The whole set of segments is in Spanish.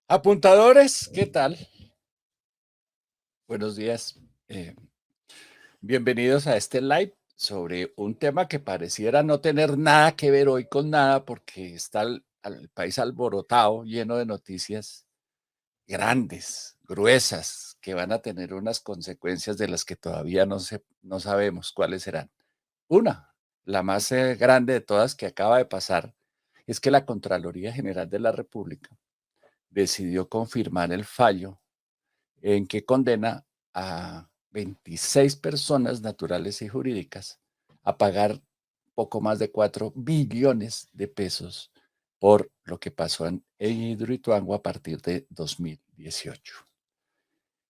Apuntadores, ¿qué tal? Buenos días. Eh, Bienvenidos a este live sobre un tema que pareciera no tener nada que ver hoy con nada porque está el país alborotado, lleno de noticias grandes, gruesas, que van a tener unas consecuencias de las que todavía no sabemos cuáles serán. Una, la más grande de todas que acaba de pasar, es que la Contraloría General de la República decidió confirmar el fallo en que condena a 26 personas naturales y jurídicas a pagar poco más de 4 billones de pesos por lo que pasó en Hidroituango a partir de 2018.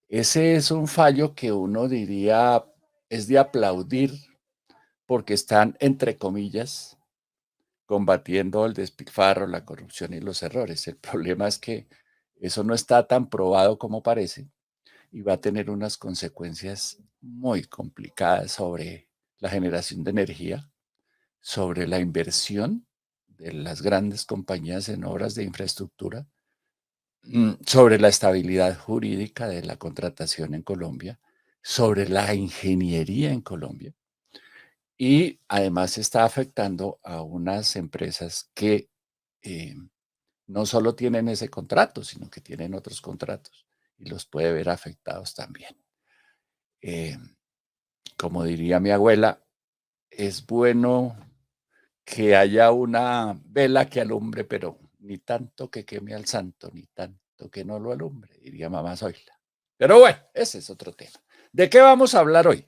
Ese es un fallo que uno diría es de aplaudir porque están, entre comillas, combatiendo el despilfarro, la corrupción y los errores. El problema es que eso no está tan probado como parece y va a tener unas consecuencias muy complicadas sobre la generación de energía, sobre la inversión de las grandes compañías en obras de infraestructura, sobre la estabilidad jurídica de la contratación en Colombia, sobre la ingeniería en Colombia. Y además está afectando a unas empresas que eh, no solo tienen ese contrato, sino que tienen otros contratos y los puede ver afectados también. Eh, Como diría mi abuela, es bueno que haya una vela que alumbre, pero ni tanto que queme al santo, ni tanto que no lo alumbre, diría mamá Zoila. Pero bueno, ese es otro tema. ¿De qué vamos a hablar hoy?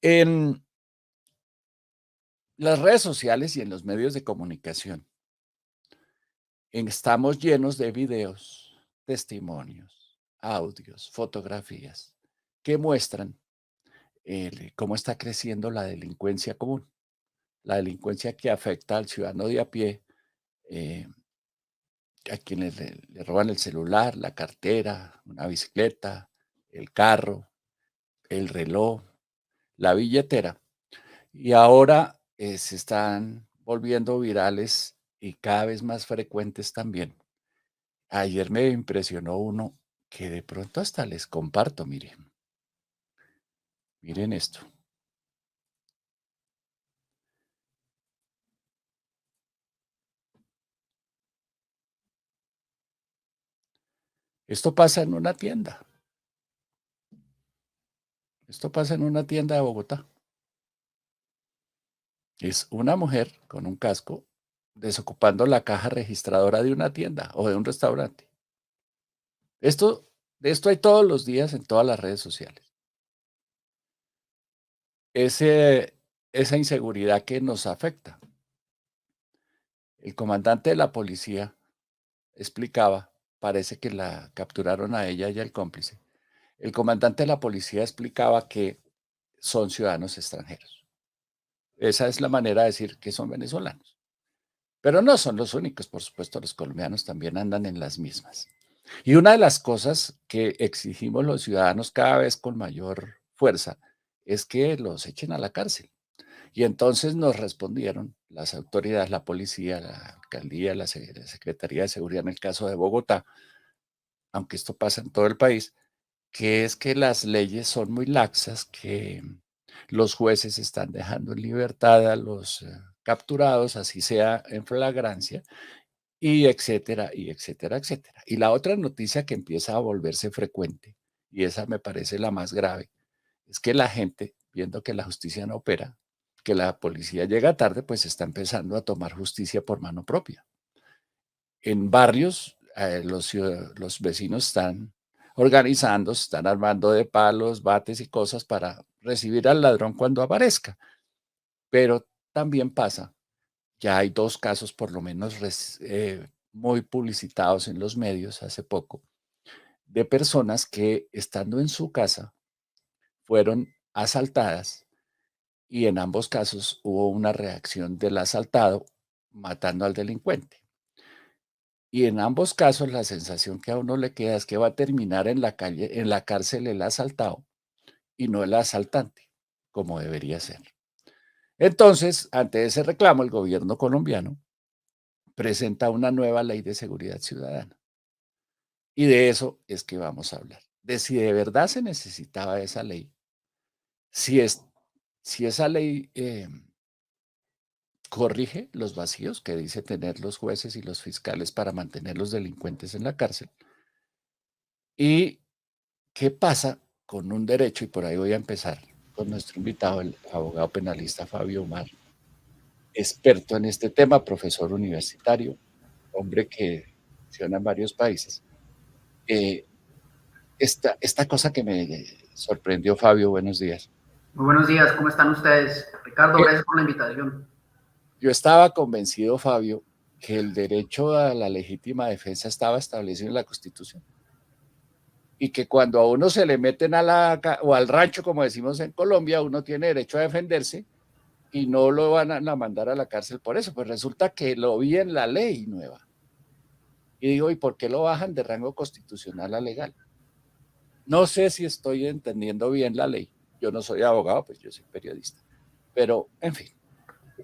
En las redes sociales y en los medios de comunicación estamos llenos de videos, testimonios, audios, fotografías que muestran cómo está creciendo la delincuencia común, la delincuencia que afecta al ciudadano de a pie, eh, a quienes le roban el celular, la cartera, una bicicleta, el carro, el reloj, la billetera. Y ahora se están volviendo virales y cada vez más frecuentes también. Ayer me impresionó uno que de pronto hasta les comparto, miren esto. Esto pasa en una tienda, esto pasa en una tienda de Bogotá. Es una mujer con un casco desocupando la caja registradora de una tienda o de un restaurante. Esto, de esto hay todos los días en todas las redes sociales. Ese, esa inseguridad que nos afecta. El comandante de la policía explicaba, parece que la capturaron a ella y al cómplice. El comandante de la policía explicaba que son ciudadanos extranjeros. Esa es la manera de decir que son venezolanos. Pero no son los únicos, por supuesto, los colombianos también andan en las mismas. Y una de las cosas que exigimos los ciudadanos cada vez con mayor fuerza es que los echen a la cárcel. Y entonces nos respondieron las autoridades, la policía, la alcaldía, la Secretaría de Seguridad en el caso de Bogotá, aunque esto pasa en todo el país, que es que las leyes son muy laxas, que los jueces están dejando en libertad a los capturados, así sea en flagrancia, y etcétera, y etcétera, etcétera. Y la otra noticia que empieza a volverse frecuente, y esa me parece la más grave, es que la gente, viendo que la justicia no opera, que la policía llega tarde, pues está empezando a tomar justicia por mano propia. En barrios, los vecinos están organizando, se están armando de palos, bates y cosas para recibir al ladrón cuando aparezca. Pero también pasa, ya hay dos casos por lo menos muy publicitados en los medios hace poco, de personas que estando en su casa fueron asaltadas y en ambos casos hubo una reacción del asaltado matando al delincuente. Y en ambos casos la sensación que a uno le queda es que va a terminar en la calle, en la cárcel el asaltado y no el asaltante, como debería ser. Entonces, ante ese reclamo, el gobierno colombiano presenta una nueva ley de seguridad ciudadana. Y de eso es que vamos a hablar, de si de verdad se necesitaba esa ley, si es si esa ley, corrige los vacíos que dice tener los jueces y los fiscales para mantener los delincuentes en la cárcel, y qué pasa con un derecho, y por ahí voy a empezar con nuestro invitado, el abogado penalista Fabio Omar, experto en este tema, profesor universitario, hombre que funciona en varios países. Eh, esta cosa que me sorprendió, Fabio, buenos días. Muy buenos días, ¿cómo están ustedes? Ricardo, Que gracias por la invitación. yo estaba convencido, Fabio, que el derecho a la legítima defensa estaba establecido en la Constitución y que cuando a uno se le meten o al rancho, como decimos en Colombia, uno tiene derecho a defenderse y no lo van a mandar a la cárcel por eso. Pues resulta que lo vi en la ley nueva. Y digo, ¿y por qué lo bajan de rango constitucional a legal? No sé si estoy entendiendo bien la ley. Yo no soy abogado, pues yo soy periodista. Pero, en fin.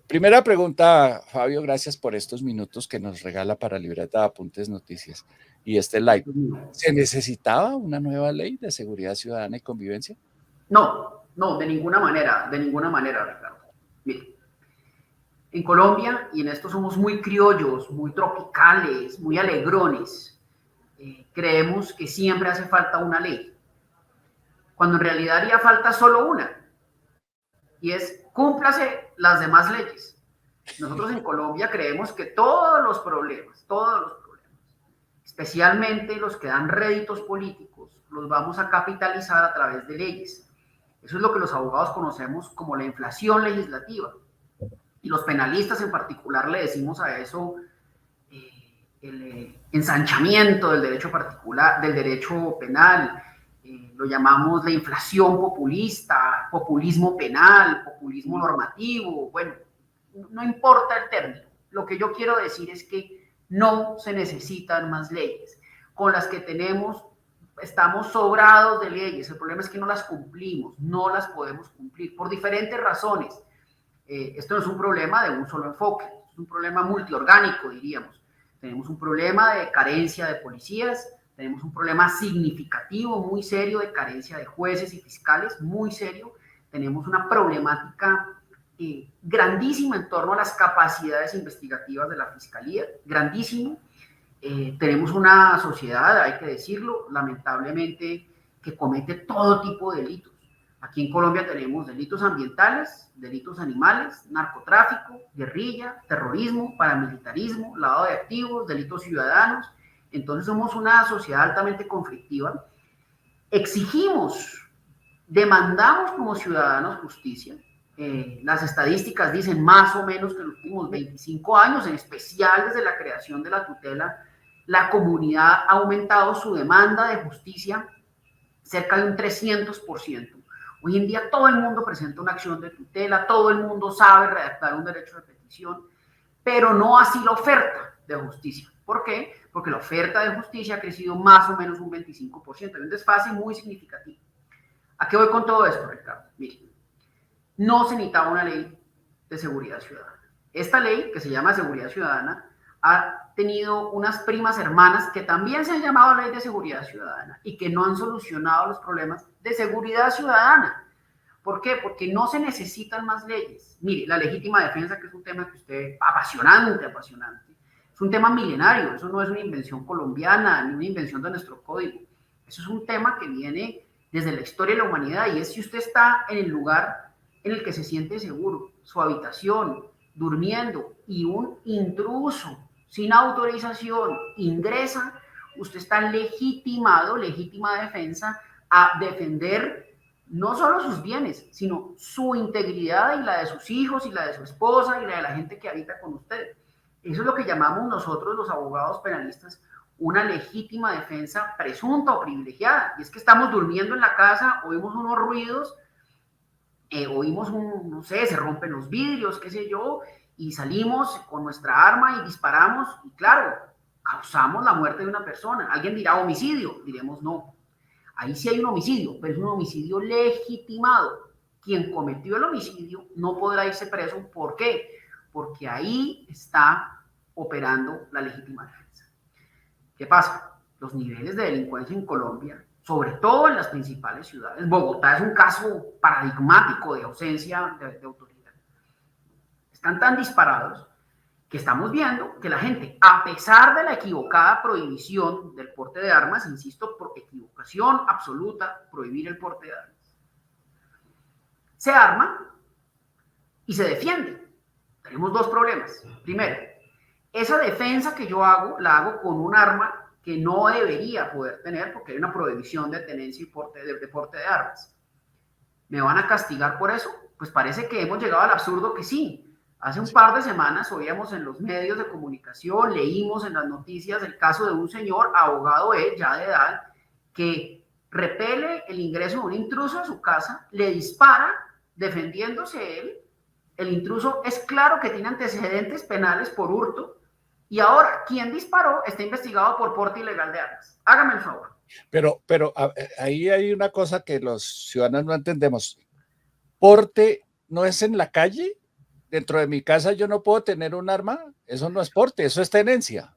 Primera pregunta, Fabio, gracias por estos minutos que nos regala para Libreta de Apuntes Noticias y este live. ¿Se necesitaba una nueva ley de seguridad ciudadana y convivencia? No, de ninguna manera, Ricardo. Mire, en Colombia, y en esto somos muy criollos, muy tropicales, muy alegrones, creemos que siempre hace falta una ley, cuando en realidad haría falta solo una, y es cúmplase las demás leyes. Nosotros en Colombia creemos que todos los problemas, especialmente los que dan réditos políticos, los vamos a capitalizar a través de leyes. Eso es lo que los abogados conocemos como la inflación legislativa. Y los penalistas en particular le decimos a eso el ensanchamiento del derecho particular, del derecho penal. Lo llamamos la inflación populista, populismo penal, populismo normativo. Bueno, no importa el término. Lo que yo quiero decir es que no se necesitan más leyes. Con las que tenemos, estamos sobrados de leyes. El problema es que no las cumplimos, no las podemos cumplir por diferentes razones. Esto no es un problema de un solo enfoque, es un problema multiorgánico, diríamos. Tenemos un problema de carencia de policías, tenemos un problema significativo, muy serio, de carencia de jueces y fiscales, muy serio. Tenemos una problemática grandísima en torno a las capacidades investigativas de la Fiscalía, grandísimo. Tenemos una sociedad, hay que decirlo, lamentablemente, que comete todo tipo de delitos. Aquí en Colombia tenemos delitos ambientales, delitos animales, narcotráfico, guerrilla, terrorismo, paramilitarismo, lavado de activos, delitos ciudadanos. Entonces somos una sociedad altamente conflictiva. Exigimos, demandamos como ciudadanos justicia. Las estadísticas dicen más o menos que en los últimos 25 años, en especial desde la creación de la tutela, la comunidad ha aumentado su demanda de justicia cerca de un 300%. Hoy en día todo el mundo presenta una acción de tutela, todo el mundo sabe redactar un derecho de petición, pero no así la oferta de justicia. ¿Por qué? Porque la oferta de justicia ha crecido más o menos un 25%. Hay un desfase muy significativo. ¿A qué voy con todo esto, Ricardo? Miren, no se necesitaba una ley de seguridad ciudadana. Esta ley, que se llama Seguridad Ciudadana, ha tenido unas primas hermanas que también se han llamado Ley de Seguridad Ciudadana y que no han solucionado los problemas de seguridad ciudadana. ¿Por qué? Porque no se necesitan más leyes. Mire, la legítima defensa, que es un tema que usted, apasionante, es un tema milenario, eso no es una invención colombiana ni una invención de nuestro código. Eso es un tema que viene desde la historia de la humanidad y es si usted está en el lugar en el que se siente seguro, su habitación, durmiendo y un intruso sin autorización ingresa, usted está legitimado, legítima defensa, a defender no solo sus bienes, sino su integridad y la de sus hijos y la de su esposa y la de la gente que habita con usted. Eso es lo que llamamos nosotros los abogados penalistas una legítima defensa presunta o privilegiada. Y es que estamos durmiendo en la casa, oímos unos ruidos, oímos no sé, se rompen los vidrios, qué sé yo, y salimos con nuestra arma y disparamos, y claro, causamos la muerte de una persona. Alguien dirá homicidio, diremos no. Ahí sí hay un homicidio, pero es un homicidio legitimado. Quien cometió el homicidio no podrá irse preso. ¿Por qué? Porque ahí está operando la legítima defensa. ¿Qué pasa? los niveles de delincuencia en Colombia, sobre todo en las principales ciudades. Bogotá es un caso paradigmático de ausencia de autoridad. Están tan disparados que estamos viendo que la gente, a pesar de la equivocada prohibición del porte de armas, insisto, por equivocación absoluta, prohibir el porte de armas, se arma y se defiende. Tenemos dos problemas. Primero, esa defensa que yo hago, la hago con un arma que no debería poder tener porque hay una prohibición de tenencia y porte de armas. ¿Me van a castigar por eso? Pues parece que hemos llegado al absurdo que sí. Hace un par de semanas oíamos en los medios de comunicación, leímos en las noticias el caso de un señor, abogado ya de edad, que repele el ingreso de un intruso a su casa, le dispara defendiéndose él. El intruso es claro que tiene antecedentes penales por hurto y ahora quien disparó está investigado por porte ilegal de armas. Hágame el favor. Pero ahí hay una cosa que los ciudadanos no entendemos. ¿Porte no es en la calle? Dentro de mi casa yo no puedo tener un arma. Eso no es porte, eso es tenencia.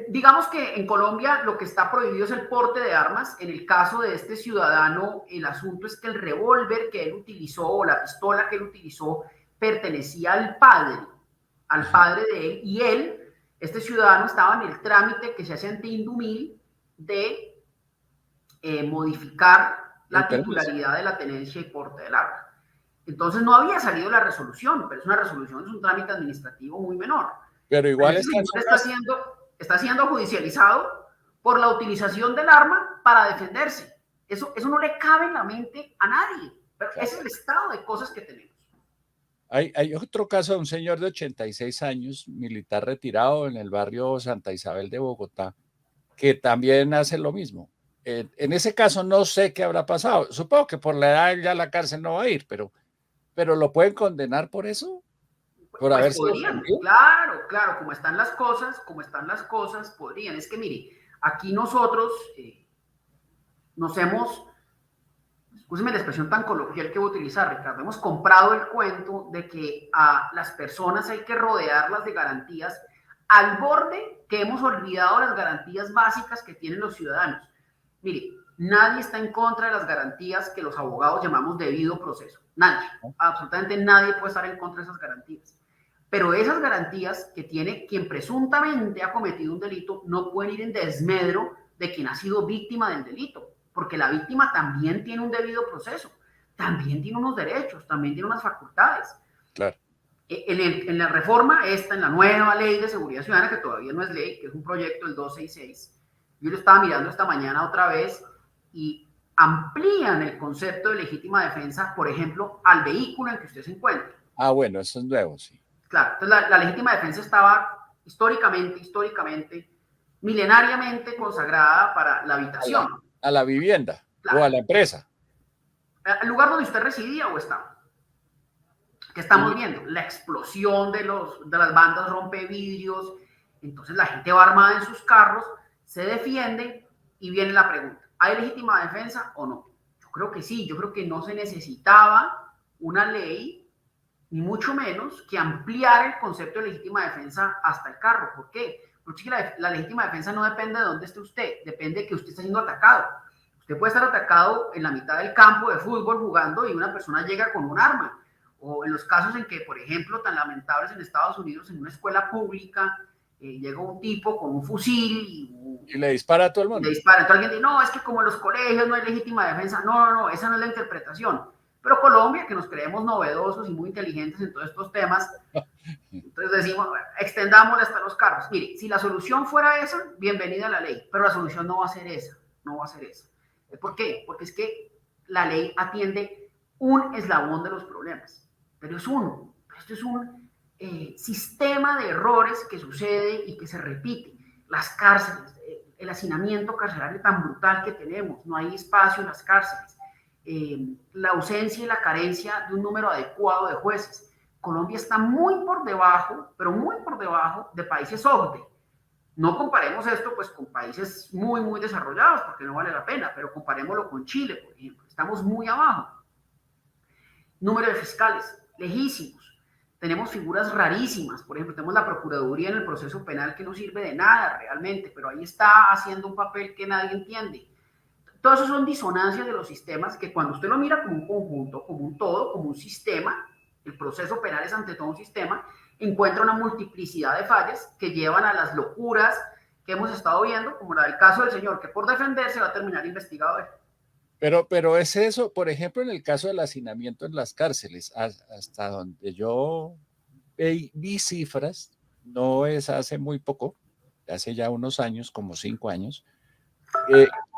Digamos que en Colombia lo que está prohibido es el porte de armas. En el caso de este ciudadano, el asunto es que el revólver que él utilizó o la pistola que él utilizó pertenecía al padre de él, y él, este ciudadano, estaba en el trámite que se hace ante Indumil de modificar la titularidad de la tenencia y porte del arma. Entonces no había salido la resolución, pero es una resolución, es un trámite administrativo muy menor. Pero igual está siendo judicializado por la utilización del arma para defenderse. Eso no le cabe en la mente a nadie, pero claro. Ese es el estado de cosas que tenemos. Hay otro caso de un señor de 86 años, militar retirado en el barrio Santa Isabel de Bogotá, que también hace lo mismo. En ese caso no sé qué habrá pasado. Supongo que por la edad ya a la cárcel no va a ir, pero ¿lo pueden condenar por eso? ¿Por haber sido ofendido? Claro, como están las cosas, podrían. Es que mire, aquí nosotros nos hemos, escúcheme la expresión tan coloquial que voy a utilizar, Ricardo, hemos comprado el cuento de que a las personas hay que rodearlas de garantías al borde que hemos olvidado las garantías básicas que tienen los ciudadanos. Mire, nadie está en contra de las garantías que los abogados llamamos debido proceso. Nadie, absolutamente nadie puede estar en contra de esas garantías. Pero esas garantías que tiene quien presuntamente ha cometido un delito no pueden ir en desmedro de quien ha sido víctima del delito, porque la víctima también tiene un debido proceso, también tiene unos derechos, también tiene unas facultades. Claro. En la reforma en la nueva ley de seguridad ciudadana, que todavía no es ley, que es un proyecto del 266, yo lo estaba mirando esta mañana otra vez y amplían el concepto de legítima defensa, por ejemplo, al vehículo en que usted se encuentra. Ah, bueno, eso es nuevo, sí. Claro, entonces la legítima defensa estaba históricamente, milenariamente consagrada para la habitación. A la vivienda, claro. O a la empresa. Al lugar donde usted residía o estaba. ¿Qué estamos viendo? La explosión de las bandas rompevidrios. Entonces la gente va armada en sus carros, se defiende y viene la pregunta, ¿hay legítima defensa o no? Yo creo que sí, yo creo que no se necesitaba una ley, ni mucho menos que ampliar el concepto de legítima defensa hasta el carro. ¿Por qué? Porque la legítima defensa no depende de dónde esté usted, depende de que usted esté siendo atacado. Usted puede estar atacado en la mitad del campo de fútbol jugando y una persona llega con un arma. O en los casos en que, por ejemplo, tan lamentables en Estados Unidos, en una escuela pública, llega un tipo con un fusil y le dispara a todo el mundo. Le dispara. Entonces alguien dice, no, es que como en los colegios no hay legítima defensa. No, esa no es la interpretación. Pero Colombia, que nos creemos novedosos y muy inteligentes en todos estos temas, entonces decimos, bueno, extendámosle hasta los carros. Mire, si la solución fuera esa, bienvenida a la ley, pero la solución no va a ser esa, no va a ser esa. ¿Por qué? Porque es que la ley atiende un eslabón de los problemas, pero es uno. Esto es un sistema de errores que sucede y que se repite. Las cárceles, el hacinamiento carcelario tan brutal que tenemos, no hay espacio en las cárceles. La ausencia y la carencia de un número adecuado de jueces. Colombia está muy por debajo, pero muy por debajo de países OCDE. No comparemos esto pues con países muy, muy desarrollados, porque no vale la pena, pero comparémoslo con Chile, por ejemplo. Estamos muy abajo. Número de fiscales, lejísimos. Tenemos figuras rarísimas, por ejemplo, tenemos la Procuraduría en el proceso penal que no sirve de nada realmente, pero ahí está haciendo un papel que nadie entiende. Todo eso son disonancias de los sistemas que cuando usted lo mira como un conjunto, como un todo, como un sistema, el proceso penal es ante todo un sistema, encuentra una multiplicidad de fallas que llevan a las locuras que hemos estado viendo, como la del caso del señor que por defenderse va a terminar investigado. Pero es eso, por ejemplo, en el caso del hacinamiento en las cárceles, hasta donde yo vi cifras, no es hace muy poco, hace ya unos años, como 5 años,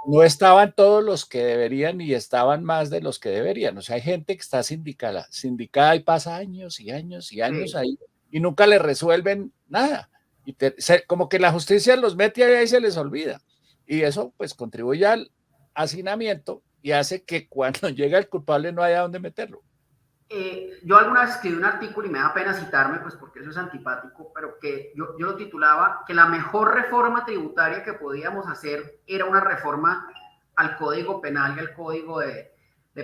no estaban todos los que deberían y estaban más de los que deberían. O sea, hay gente que está sindicada y pasa años y años y años Sí. ahí y nunca le resuelven nada. Y como que la justicia los mete ahí y se les olvida. Y eso pues contribuye al hacinamiento y hace que cuando llega el culpable no haya dónde meterlo. Yo alguna vez escribí un artículo y me da pena citarme, pues porque eso es antipático, pero que yo lo titulaba que la mejor reforma tributaria que podíamos hacer era una reforma al Código Penal y al Código de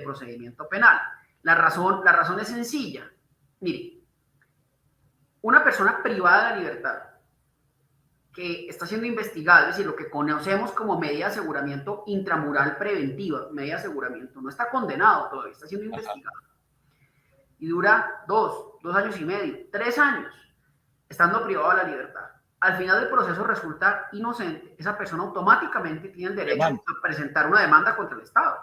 Procedimiento Penal. La razón es sencilla. Mire, una persona privada de la libertad que está siendo investigada, es decir, lo que conocemos como medida de aseguramiento intramural preventiva, medida de aseguramiento, no está condenado todavía, está siendo investigado. Y dura 2 años y medio, 3 años, estando privado de la libertad. Al final del proceso resulta inocente, esa persona automáticamente tiene el derecho a presentar una demanda contra el Estado,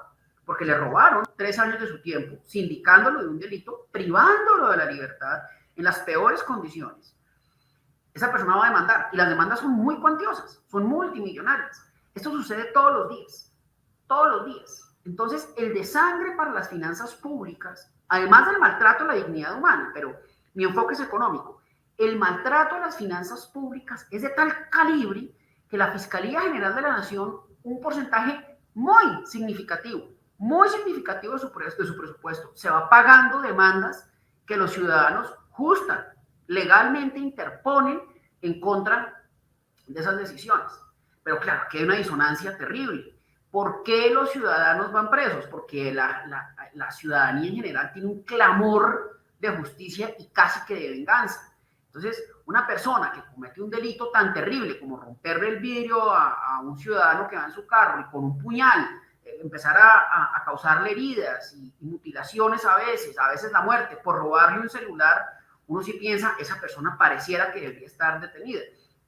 porque le robaron 3 años de su tiempo, sindicándolo de un delito, privándolo de la libertad en las peores condiciones. Esa persona va a demandar, y las demandas son muy cuantiosas, son multimillonarias. Esto sucede todos los días, todos los días. Entonces, el desangre para las finanzas públicas, además del maltrato a la dignidad humana, pero mi enfoque es económico, el maltrato a las finanzas públicas es de tal calibre que la Fiscalía General de la Nación, un porcentaje muy significativo de su presupuesto, se va pagando demandas que los ciudadanos justan, legalmente interponen en contra de esas decisiones. Pero claro, que hay una disonancia terrible. ¿Por qué los ciudadanos van presos? Porque la ciudadanía en general tiene un clamor de justicia y casi que de venganza. Entonces, una persona que comete un delito tan terrible como romperle el vidrio a un ciudadano que va en su carro y con un puñal empezar a causarle heridas y mutilaciones a veces la muerte, por robarle un celular, uno sí piensa, esa persona pareciera que debería estar detenida.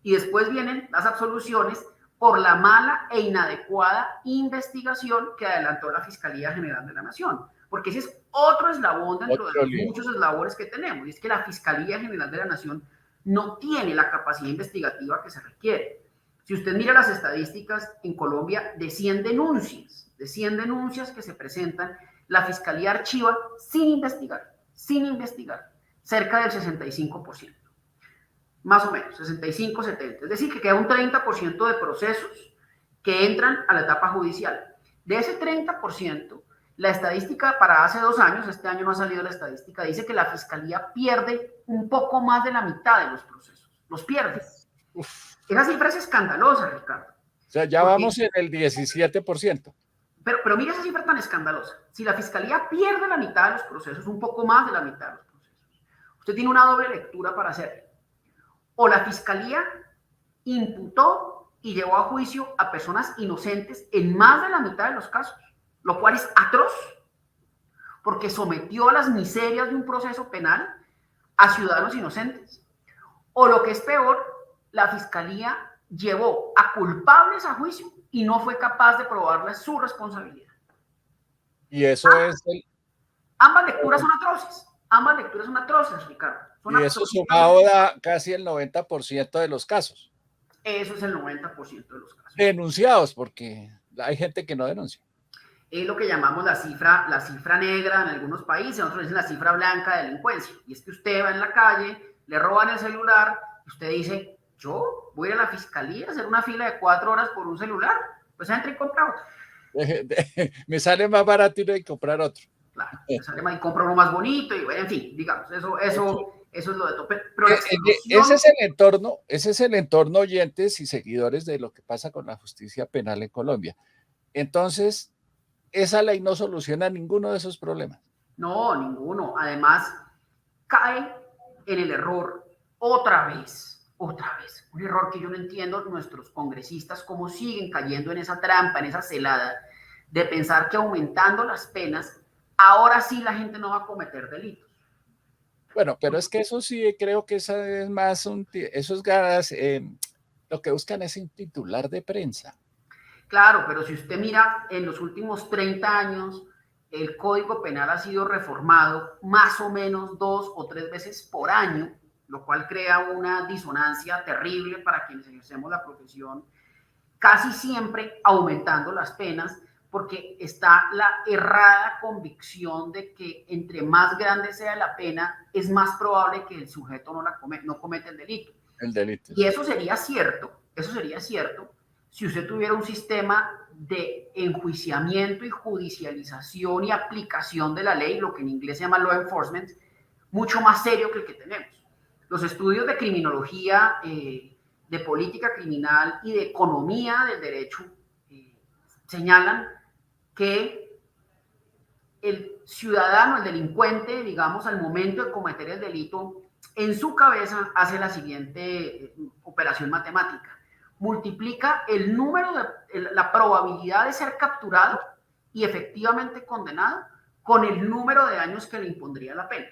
Y después vienen las absoluciones por la mala e inadecuada investigación que adelantó la Fiscalía General de la Nación. Porque ese es otro eslabón dentro de los muchos eslabones que tenemos. Y es que la Fiscalía General de la Nación no tiene la capacidad investigativa que se requiere. Si usted mira las estadísticas en Colombia, de 100 denuncias que se presentan, la Fiscalía archiva sin investigar, cerca del 65%. Más o menos, 65-70. Es decir, que queda un 30% de procesos que entran a la etapa judicial. De ese 30%, la estadística para hace 2 años, este año no ha salido la estadística, dice que la Fiscalía pierde un poco más de la mitad de los procesos. Los pierde. Uf. Esa cifra es escandalosa, Ricardo. O sea, ya vamos en el 17%. Pero mira esa cifra tan escandalosa. Si la Fiscalía pierde la mitad de los procesos, un poco más de la mitad de los procesos, usted tiene una doble lectura para hacer. O la Fiscalía imputó y llevó a juicio a personas inocentes en más de la mitad de los casos, lo cual es atroz, porque sometió a las miserias de un proceso penal a ciudadanos inocentes. O lo que es peor, la Fiscalía llevó a culpables a juicio y no fue capaz de probarles su responsabilidad. Y eso es el... Ambas lecturas son atroces, Ricardo. Y eso sumado da casi el 90% de los casos. Eso es el 90% de los casos. Denunciados, porque hay gente que no denuncia. Es lo que llamamos la cifra negra en algunos países, nosotros dicen la cifra blanca de delincuencia. Y es que usted va en la calle, le roban el celular, y usted dice, yo voy a la Fiscalía a hacer una fila de 4 horas por un celular, pues entra y compra otro. Me sale más barato ir a comprar otro. Claro, me sale más y compra uno más bonito, y en fin, digamos, eso es lo de todo. Pero ese es el entorno, oyentes y seguidores de lo que pasa con la justicia penal en Colombia. Entonces, esa ley no soluciona ninguno de esos problemas. No, ninguno. Además, cae en el error otra vez, un error que yo no entiendo nuestros congresistas cómo siguen cayendo en esa trampa, en esa celada de pensar que aumentando las penas, ahora sí la gente no va a cometer delitos. Bueno, pero es que eso sí creo que esa es más esos ganas, lo que buscan es un titular de prensa. Claro, pero si usted mira, en los últimos 30 años, el Código Penal ha sido reformado más o menos 2 o 3 veces por año, lo cual crea una disonancia terrible para quienes ejercemos la profesión, casi siempre aumentando las penas, porque está la errada convicción de que entre más grande sea la pena, es más probable que el sujeto no cometa el delito. El delito, Y sí. eso sería cierto si usted tuviera un sistema de enjuiciamiento y judicialización y aplicación de la ley, lo que en inglés se llama law enforcement, mucho más serio que el que tenemos. Los estudios de criminología, de política criminal y de economía del derecho señalan que el ciudadano, el delincuente, digamos, al momento de cometer el delito, en su cabeza hace la siguiente operación matemática. Multiplica el número la probabilidad de ser capturado y efectivamente condenado con el número de años que le impondría la pena.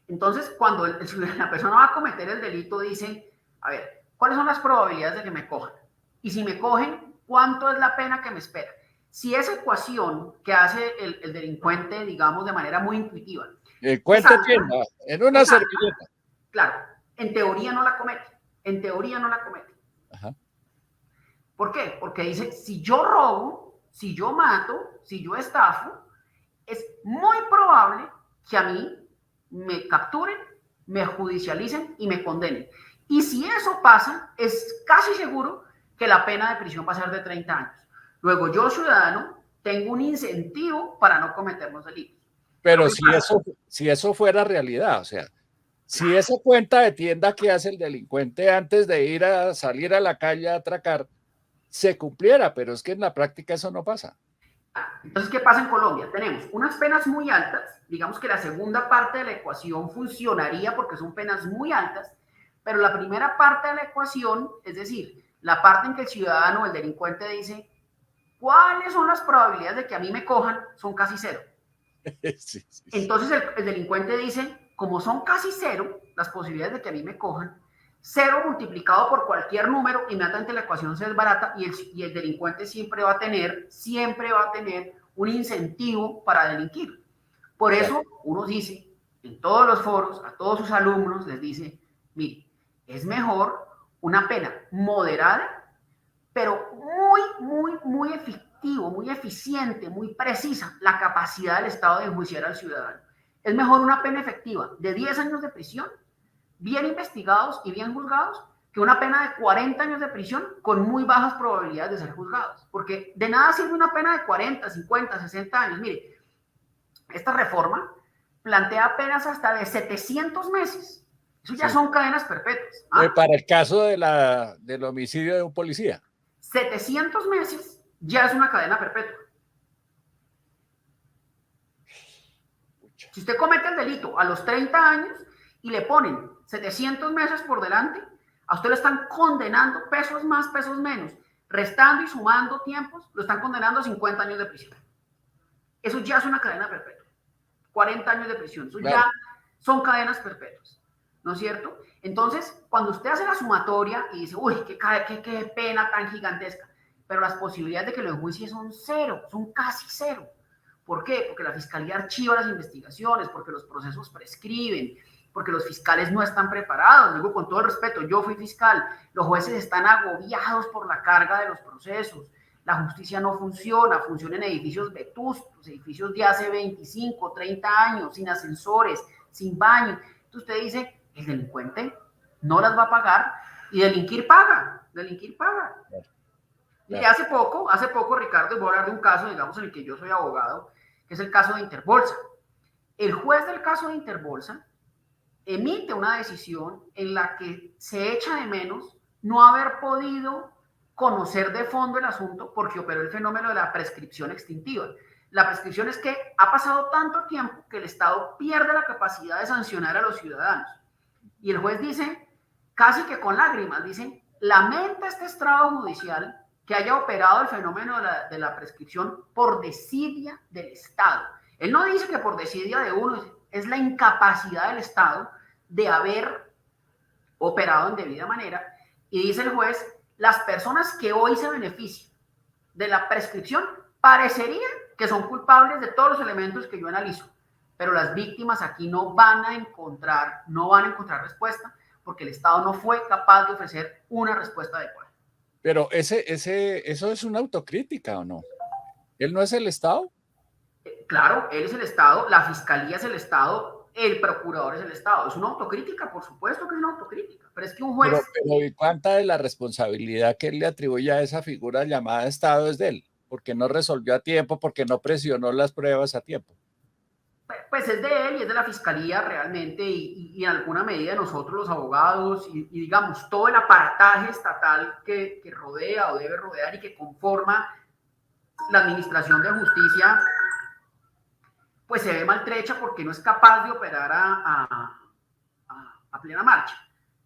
Entonces, cuando la persona va a cometer el delito, dice, a ver, ¿cuáles son las probabilidades de que me cojan? Y si me cogen, ¿cuánto es la pena que me espera? Si esa ecuación que hace el delincuente, digamos, de manera muy intuitiva, es Cuente alta, tienda, en una es alta, servilleta. claro, en teoría no la comete, en teoría no la comete. Ajá. ¿Por qué? Porque dice, si yo robo, si yo mato, si yo estafo, es muy probable que a mí me capturen, me judicialicen y me condenen. Y si eso pasa, es casi seguro que la pena de prisión va a ser de 30 años. Luego yo, ciudadano, tengo un incentivo para no cometer los delitos. Pero Pero ¿qué pasa? si eso fuera realidad, o sea, si esa cuenta de tienda que hace el delincuente antes de ir a salir a la calle a atracar se cumpliera, pero es que en la práctica eso no pasa. Entonces, ¿qué pasa en Colombia? Tenemos unas penas muy altas, digamos que la segunda parte de la ecuación funcionaría porque son penas muy altas, pero la primera parte de la ecuación, es decir, la parte en que el ciudadano o el delincuente dice, ¿cuáles son las probabilidades de que a mí me cojan? Son casi cero. Sí, sí, sí. Entonces el delincuente dice, como son casi cero las posibilidades de que a mí me cojan, cero multiplicado por cualquier número, inmediatamente la ecuación se desbarata y el delincuente siempre va a tener un incentivo para delinquir. Por Claro. eso uno dice, en todos los foros, a todos sus alumnos les dice, mire, es mejor una pena moderada, pero muy efectivo, muy eficiente, muy precisa la capacidad del Estado de enjuiciar al ciudadano. Es mejor una pena efectiva de 10 años de prisión, bien investigados y bien juzgados, que una pena de 40 años de prisión con muy bajas probabilidades de ser juzgados. Porque de nada sirve una pena de 40, 50, 60 años. Mire, esta reforma plantea penas hasta de 700 meses. Eso ya Sí. son cadenas perpetuas. ¿Ah? Para el caso del homicidio de un policía. 700 meses ya es una cadena perpetua. Si usted comete el delito a los 30 años y le ponen 700 meses por delante, a usted lo están condenando pesos más, pesos menos, restando y sumando tiempos, lo están condenando a 50 años de prisión. Eso ya es una cadena perpetua. 40 años de prisión, eso Claro. ya son cadenas perpetuas, ¿no es cierto? Entonces, cuando usted hace la sumatoria y dice, uy, qué pena tan gigantesca, pero las posibilidades de que lo enjuicie son cero, son casi cero. ¿Por qué? Porque la fiscalía archiva las investigaciones, porque los procesos prescriben, porque los fiscales no están preparados. Luego, con todo el respeto, yo fui fiscal, los jueces están agobiados por la carga de los procesos, la justicia no funciona, funciona en edificios vetustos, edificios de hace 25, 30 años, sin ascensores, sin baño. Entonces usted dice, el delincuente no las va a pagar y delinquir paga, delinquir paga. Claro, Mire, claro. hace poco, Ricardo, voy a hablar de un caso, digamos, en el que yo soy abogado, que es el caso de Interbolsa. El juez del caso de Interbolsa emite una decisión en la que se echa de menos no haber podido conocer de fondo el asunto porque operó el fenómeno de la prescripción extintiva. La prescripción es que ha pasado tanto tiempo que el Estado pierde la capacidad de sancionar a los ciudadanos. Y el juez dice, casi que con lágrimas, dice, lamenta este estrado judicial que haya operado el fenómeno de la prescripción por desidia del Estado. Él no dice que por desidia de uno, es la incapacidad del Estado de haber operado en debida manera. Y dice el juez, las personas que hoy se benefician de la prescripción parecería que son culpables de todos los elementos que yo analizo, pero las víctimas aquí no van a encontrar respuesta porque el Estado no fue capaz de ofrecer una respuesta adecuada. Pero eso es una autocrítica, ¿o no? ¿Él no es el Estado? Claro, él es el Estado, la Fiscalía es el Estado, el Procurador es el Estado. Es una autocrítica, por supuesto que es una autocrítica, pero es que un juez... Pero ¿y cuánta de la responsabilidad que él le atribuye a esa figura llamada Estado es de él? Porque no resolvió a tiempo, porque no presionó las pruebas a tiempo. Pues es de él y es de la Fiscalía realmente y en alguna medida de nosotros los abogados y digamos todo el aparataje estatal que rodea o debe rodear y que conforma la administración de justicia, pues se ve maltrecha porque no es capaz de operar a plena marcha.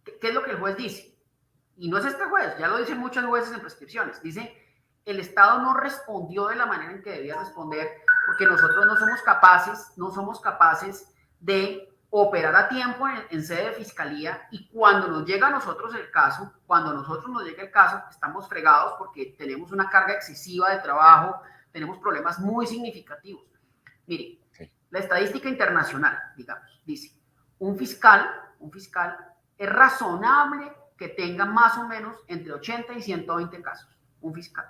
¿Qué es lo que el juez dice? Y no es este juez, ya lo dicen muchos jueces en prescripciones. Dice, el Estado no respondió de la manera en que debía responder porque nosotros no somos capaces de operar a tiempo en sede de fiscalía y cuando nos llega a nosotros el caso, estamos fregados porque tenemos una carga excesiva de trabajo, tenemos problemas muy significativos. Mire, la estadística internacional, digamos, dice, un fiscal es razonable que tenga más o menos entre 80 y 120 casos, un fiscal.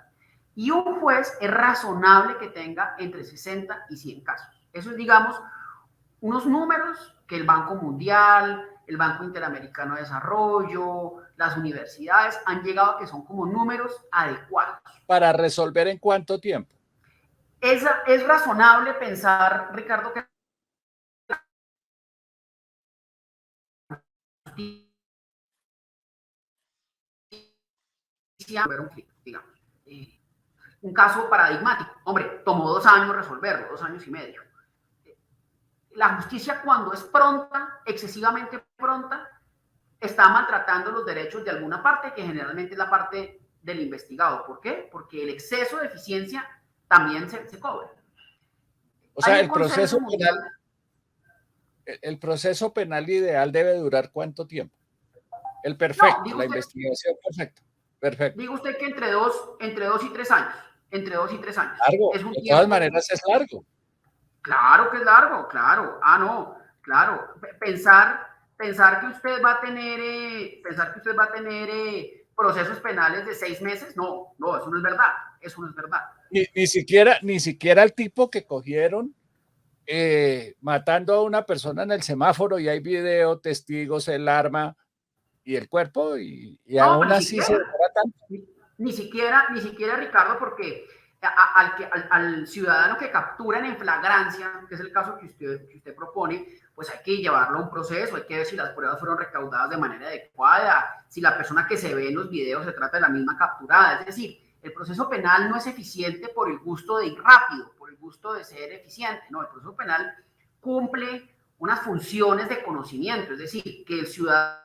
Y un juez es razonable que tenga entre 60 y 100 casos. Eso es, digamos, unos números que el Banco Mundial, el Banco Interamericano de Desarrollo, las universidades han llegado a que son como números adecuados. ¿Para resolver en cuánto tiempo? Es razonable pensar, Ricardo, que digamos, un caso paradigmático. Hombre, tomó 2 años resolverlo, 2 años y medio. La justicia cuando es pronta, excesivamente pronta, está maltratando los derechos de alguna parte, que generalmente es la parte del investigado. ¿Por qué? Porque el exceso de eficiencia también se cobra. O sea, el proceso penal ideal debe durar ¿cuánto tiempo? El perfecto, no, la investigación perfecta. Perfecto. Diga usted que entre dos y tres años. Entre 2 y 3 años. Largo, es un de todas maneras es largo. Claro que es largo, claro. No, claro. Pensar que usted va a tener, procesos penales de 6 meses, no, eso no es verdad. Eso no es verdad. Ni siquiera el tipo que cogieron matando a una persona en el semáforo y hay video, testigos, el arma y el cuerpo y no, aún así se demora tanto. Ni siquiera, Ricardo, porque al ciudadano que capturan en flagrancia, que es el caso que usted propone, pues hay que llevarlo a un proceso, hay que ver si las pruebas fueron recaudadas de manera adecuada, si la persona que se ve en los videos se trata de la misma capturada. Es decir, el proceso penal no es eficiente por el gusto de ir rápido, por el gusto de ser eficiente. No, el proceso penal cumple unas funciones de conocimiento, es decir, que el ciudadano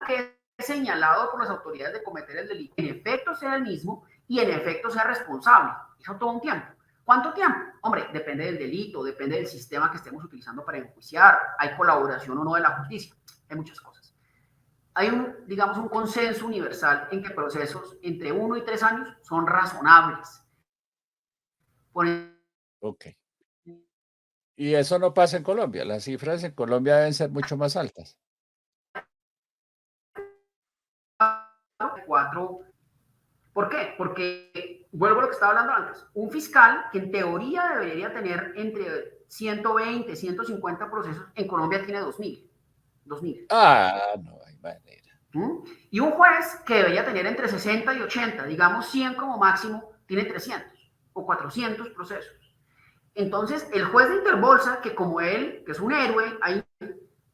que es señalado por las autoridades de cometer el delito, en efecto sea el mismo y en efecto sea responsable. Eso todo un tiempo. ¿Cuánto tiempo? Hombre, depende del delito, depende del sistema que estemos utilizando para enjuiciar, hay colaboración o no de la justicia, hay muchas cosas. Hay un consenso universal en que procesos entre 1 y 3 años son razonables. Ok. Y eso no pasa en Colombia. Las cifras en Colombia deben ser mucho más altas. 4. ¿Por qué? Porque, vuelvo a lo que estaba hablando antes, un fiscal que en teoría debería tener entre 120, 150 procesos, en Colombia tiene 2.000. Ah, no hay manera. Y un juez que debería tener entre 60 y 80, digamos 100 como máximo, tiene 300 o 400 procesos. Entonces, el juez de Interbolsa, que como él, que es un héroe, hay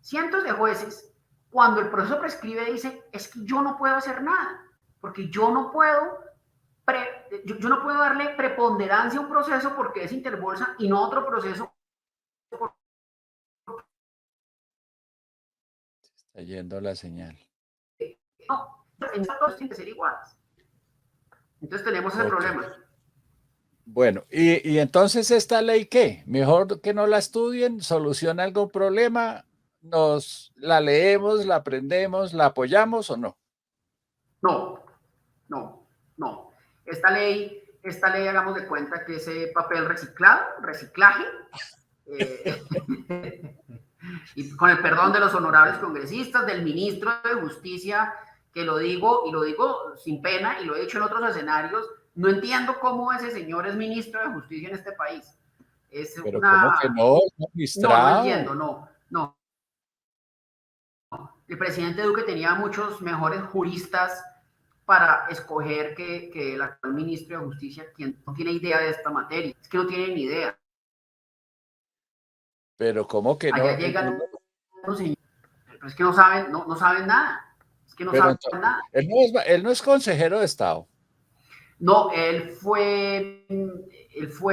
cientos de jueces, cuando el proceso prescribe dice, es que yo no puedo hacer nada, porque yo no puedo yo no puedo darle preponderancia a un proceso porque es interbolsa y no a otro proceso. Está yendo la señal. No, todos tienen que ser iguales. Entonces tenemos ese Ok. problema. Bueno, y entonces esta ley, ¿qué? Mejor que no la estudien, soluciona algún problema, nos la leemos, la aprendemos, la apoyamos o no. No, no, no. Esta ley, hagamos de cuenta que ese papel reciclado, reciclaje, eh, y con el perdón de los honorables congresistas, del ministro de Justicia, que lo digo, y lo digo sin pena, y lo he dicho en otros escenarios, no entiendo cómo ese señor es ministro de Justicia en este país. Es Pero ¿cómo que una... no? Es No, no magistrado. entiendo, no, no. El presidente Duque tenía muchos mejores juristas para escoger que el actual ministro de Justicia, quien no tiene idea de esta materia. Es que no tiene ni idea. Pero ¿cómo que Allá no? llegan unos señores, pero es que no saben, no saben nada. Es que no Pero saben entonces, nada. él no es consejero de Estado. No, él fue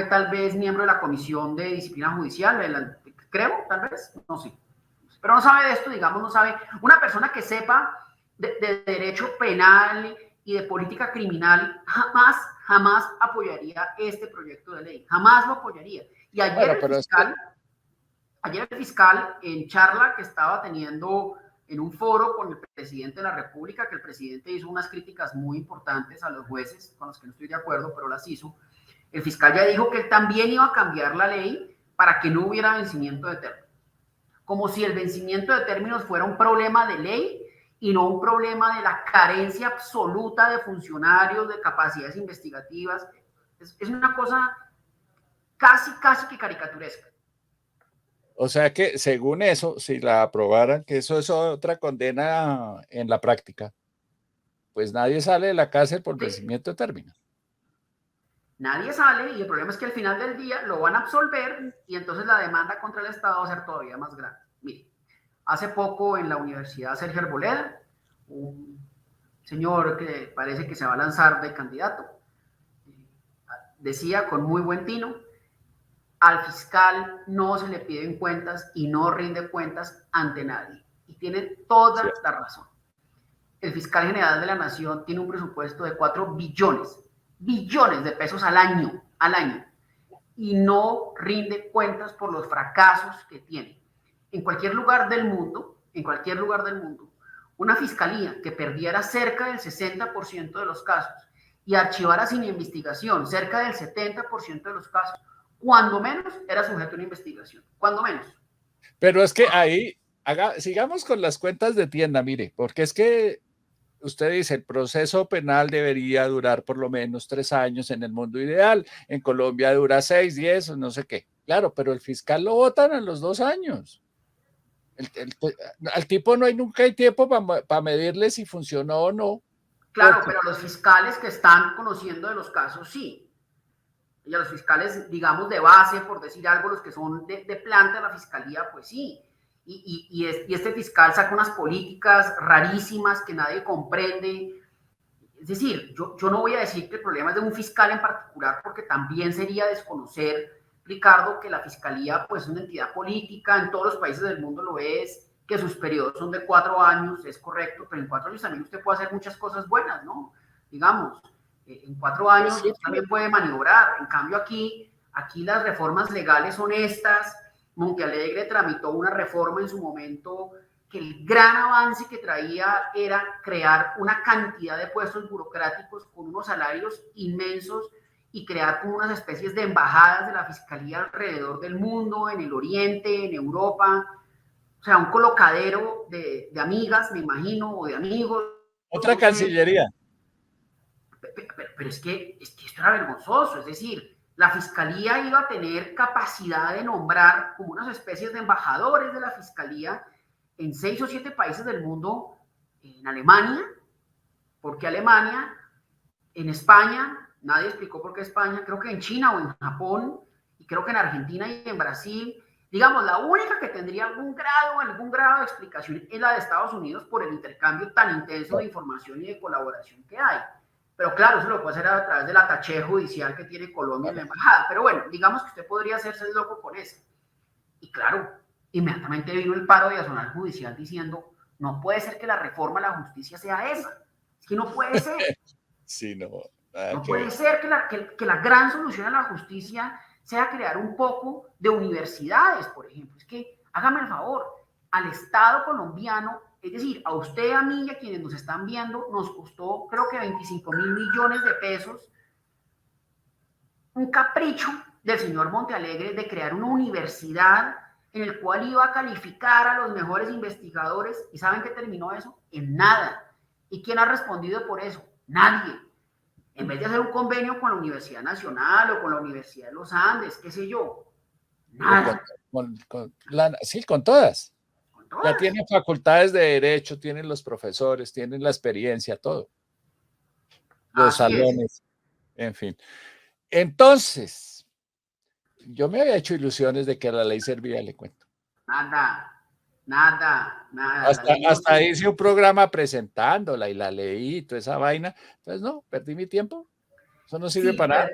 tal vez miembro de la Comisión de Disciplina Judicial, creo, tal vez, no sé. Pero no sabe de esto, digamos, no sabe. Una persona que sepa de derecho penal y de política criminal jamás apoyaría este proyecto de ley. Jamás lo apoyaría. Y Bueno, pero es que, ayer el fiscal en charla que estaba teniendo en un foro con el presidente de la República, que el presidente hizo unas críticas muy importantes a los jueces, con los que no estoy de acuerdo, pero las hizo, el fiscal ya dijo que él también iba a cambiar la ley para que no hubiera vencimiento de términos. Como si el vencimiento de términos fuera un problema de ley y no un problema de la carencia absoluta de funcionarios, de capacidades investigativas. Es una cosa casi que caricaturesca. o sea que según eso, si la aprobaran, que eso es otra condena en la práctica, pues nadie sale de la cárcel por ¿Sí? vencimiento de términos. Nadie sale y el problema es que al final del día lo van a absolver y entonces la demanda contra el Estado va a ser todavía más grande. Mire, hace poco en la Universidad Sergio Arboleda, un señor que parece que se va a lanzar de candidato, decía con muy buen tino, al fiscal no se le piden cuentas y no rinde cuentas ante nadie. Y tiene Sí. toda la razón. El fiscal general de la Nación tiene un presupuesto de 4 billones de pesos al año, y no rinde cuentas por los fracasos que tiene. En cualquier lugar del mundo, una fiscalía que perdiera cerca del 60% de los casos y archivara sin investigación cerca del 70% de los casos, cuando menos era sujeto a una investigación, cuando menos. Pero es que ahí, sigamos con las cuentas de tienda, mire, porque es que usted dice, el proceso penal debería durar por lo menos 3 años en el mundo ideal. En Colombia dura 6, 10, no sé qué. Claro, pero el fiscal lo votan a los 2 años. Al tipo no hay nunca hay tiempo para medirle si funcionó o no, Claro, porque pero los fiscales que están conociendo de los casos, sí. Y a los fiscales, digamos, de base, por decir algo, los que son de planta de la fiscalía, pues sí. Y este fiscal saca unas políticas rarísimas que nadie comprende. Es decir, yo no voy a decir que el problema es de un fiscal en particular, porque también sería desconocer, Ricardo, que la fiscalía pues, es una entidad política, en todos los países del mundo lo es, que sus periodos son de 4 años, es correcto, pero en 4 años también usted puede hacer muchas cosas buenas, ¿no? Digamos, en 4 años sí, usted también puede maniobrar. En cambio, aquí las reformas legales son estas. Montealegre tramitó una reforma en su momento que el gran avance que traía era crear una cantidad de puestos burocráticos con unos salarios inmensos y crear como unas especies de embajadas de la fiscalía alrededor del mundo, en el Oriente, en Europa, o sea, un colocadero de amigas, me imagino, o de amigos, otra no sé, Cancillería. pero es que esto era vergonzoso, es decir, la fiscalía iba a tener capacidad de nombrar como unas especies de embajadores de la fiscalía en 6 o 7 países del mundo, en Alemania, ¿por qué Alemania? En España, nadie explicó por qué España, creo que en China o en Japón, y creo que en Argentina y en Brasil. Digamos, la única que tendría algún grado de explicación es la de Estados Unidos por el intercambio tan intenso de información y de colaboración que hay. Pero claro, eso lo puede hacer a través del ataché judicial que tiene Colombia en la embajada. Pero bueno, digamos que usted podría hacerse el loco con eso. Y claro, inmediatamente vino el paro de accionar judicial diciendo, no puede ser que la reforma a la justicia sea esa. Es que no puede ser. Sí, no, nada No que ver. puede ser que la gran solución a la justicia sea crear un poco de universidades, por ejemplo. Es que, hágame el favor, al Estado colombiano, es decir, a usted, a mí y a quienes nos están viendo, nos costó creo que 25.000 millones de pesos un capricho del señor Montealegre de crear una universidad en el cual iba a calificar a los mejores investigadores. ¿Y saben qué terminó eso? En nada. ¿Y quién ha respondido por eso? Nadie. En vez de hacer un convenio con la Universidad Nacional o con la Universidad de los Andes, qué sé yo, O nada. sí, con todas. Con Ya todas. tienen facultades de derecho, tienen los profesores, tienen la experiencia, todo. Los Así es. salones, en fin. Entonces, yo me había hecho ilusiones de que la ley servía, le cuento. Nada, nada, nada. La ley no Hasta sirve. hice un programa presentándola y la leí y toda esa vaina. Entonces, no, perdí mi tiempo. Eso no sirve Sí, para nada.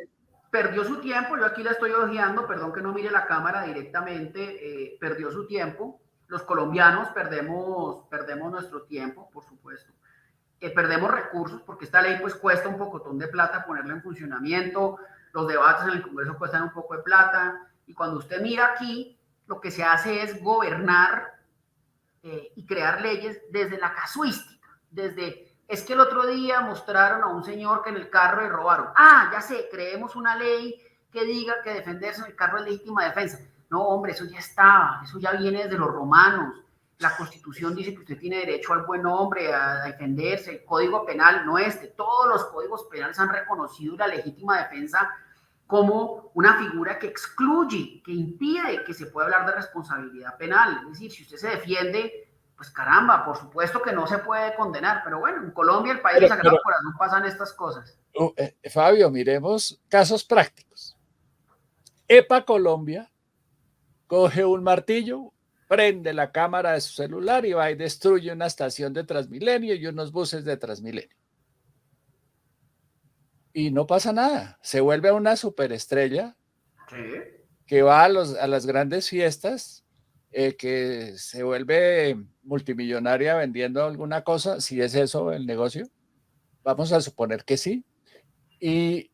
perdió su tiempo. Yo aquí la estoy ojeando. Perdón que no mire la cámara directamente. Perdió su tiempo. Los colombianos perdemos nuestro tiempo, por supuesto. Perdemos recursos porque esta ley pues cuesta un pocotón de plata ponerla en funcionamiento, los debates en el Congreso cuestan un poco de plata y cuando usted mira aquí lo que se hace es gobernar y crear leyes desde la casuística, desde es que el otro día mostraron a un señor que en el carro le robaron. Ah, ya sé, creemos una ley que diga que defenderse en el carro es legítima defensa. No, hombre, eso ya estaba, eso ya viene desde los romanos. La Constitución dice que usted tiene derecho al buen hombre, a defenderse. El Código Penal, no este, todos los códigos penales han reconocido la legítima defensa como una figura que excluye, que impide que se pueda hablar de responsabilidad penal. Es decir, si usted se defiende, pues caramba, por supuesto que no se puede condenar, pero bueno, en Colombia, el país del Pero Sagrado Corazón, pasan estas cosas. Fabio, miremos casos prácticos. EPA Colombia coge un martillo, prende la cámara de su celular y va y destruye una estación de Transmilenio y unos buses de Transmilenio. Y no pasa nada. Se vuelve una superestrella Sí. que va a las grandes fiestas, que se vuelve multimillonaria vendiendo alguna cosa, si es eso el negocio. Vamos a suponer que sí. Y,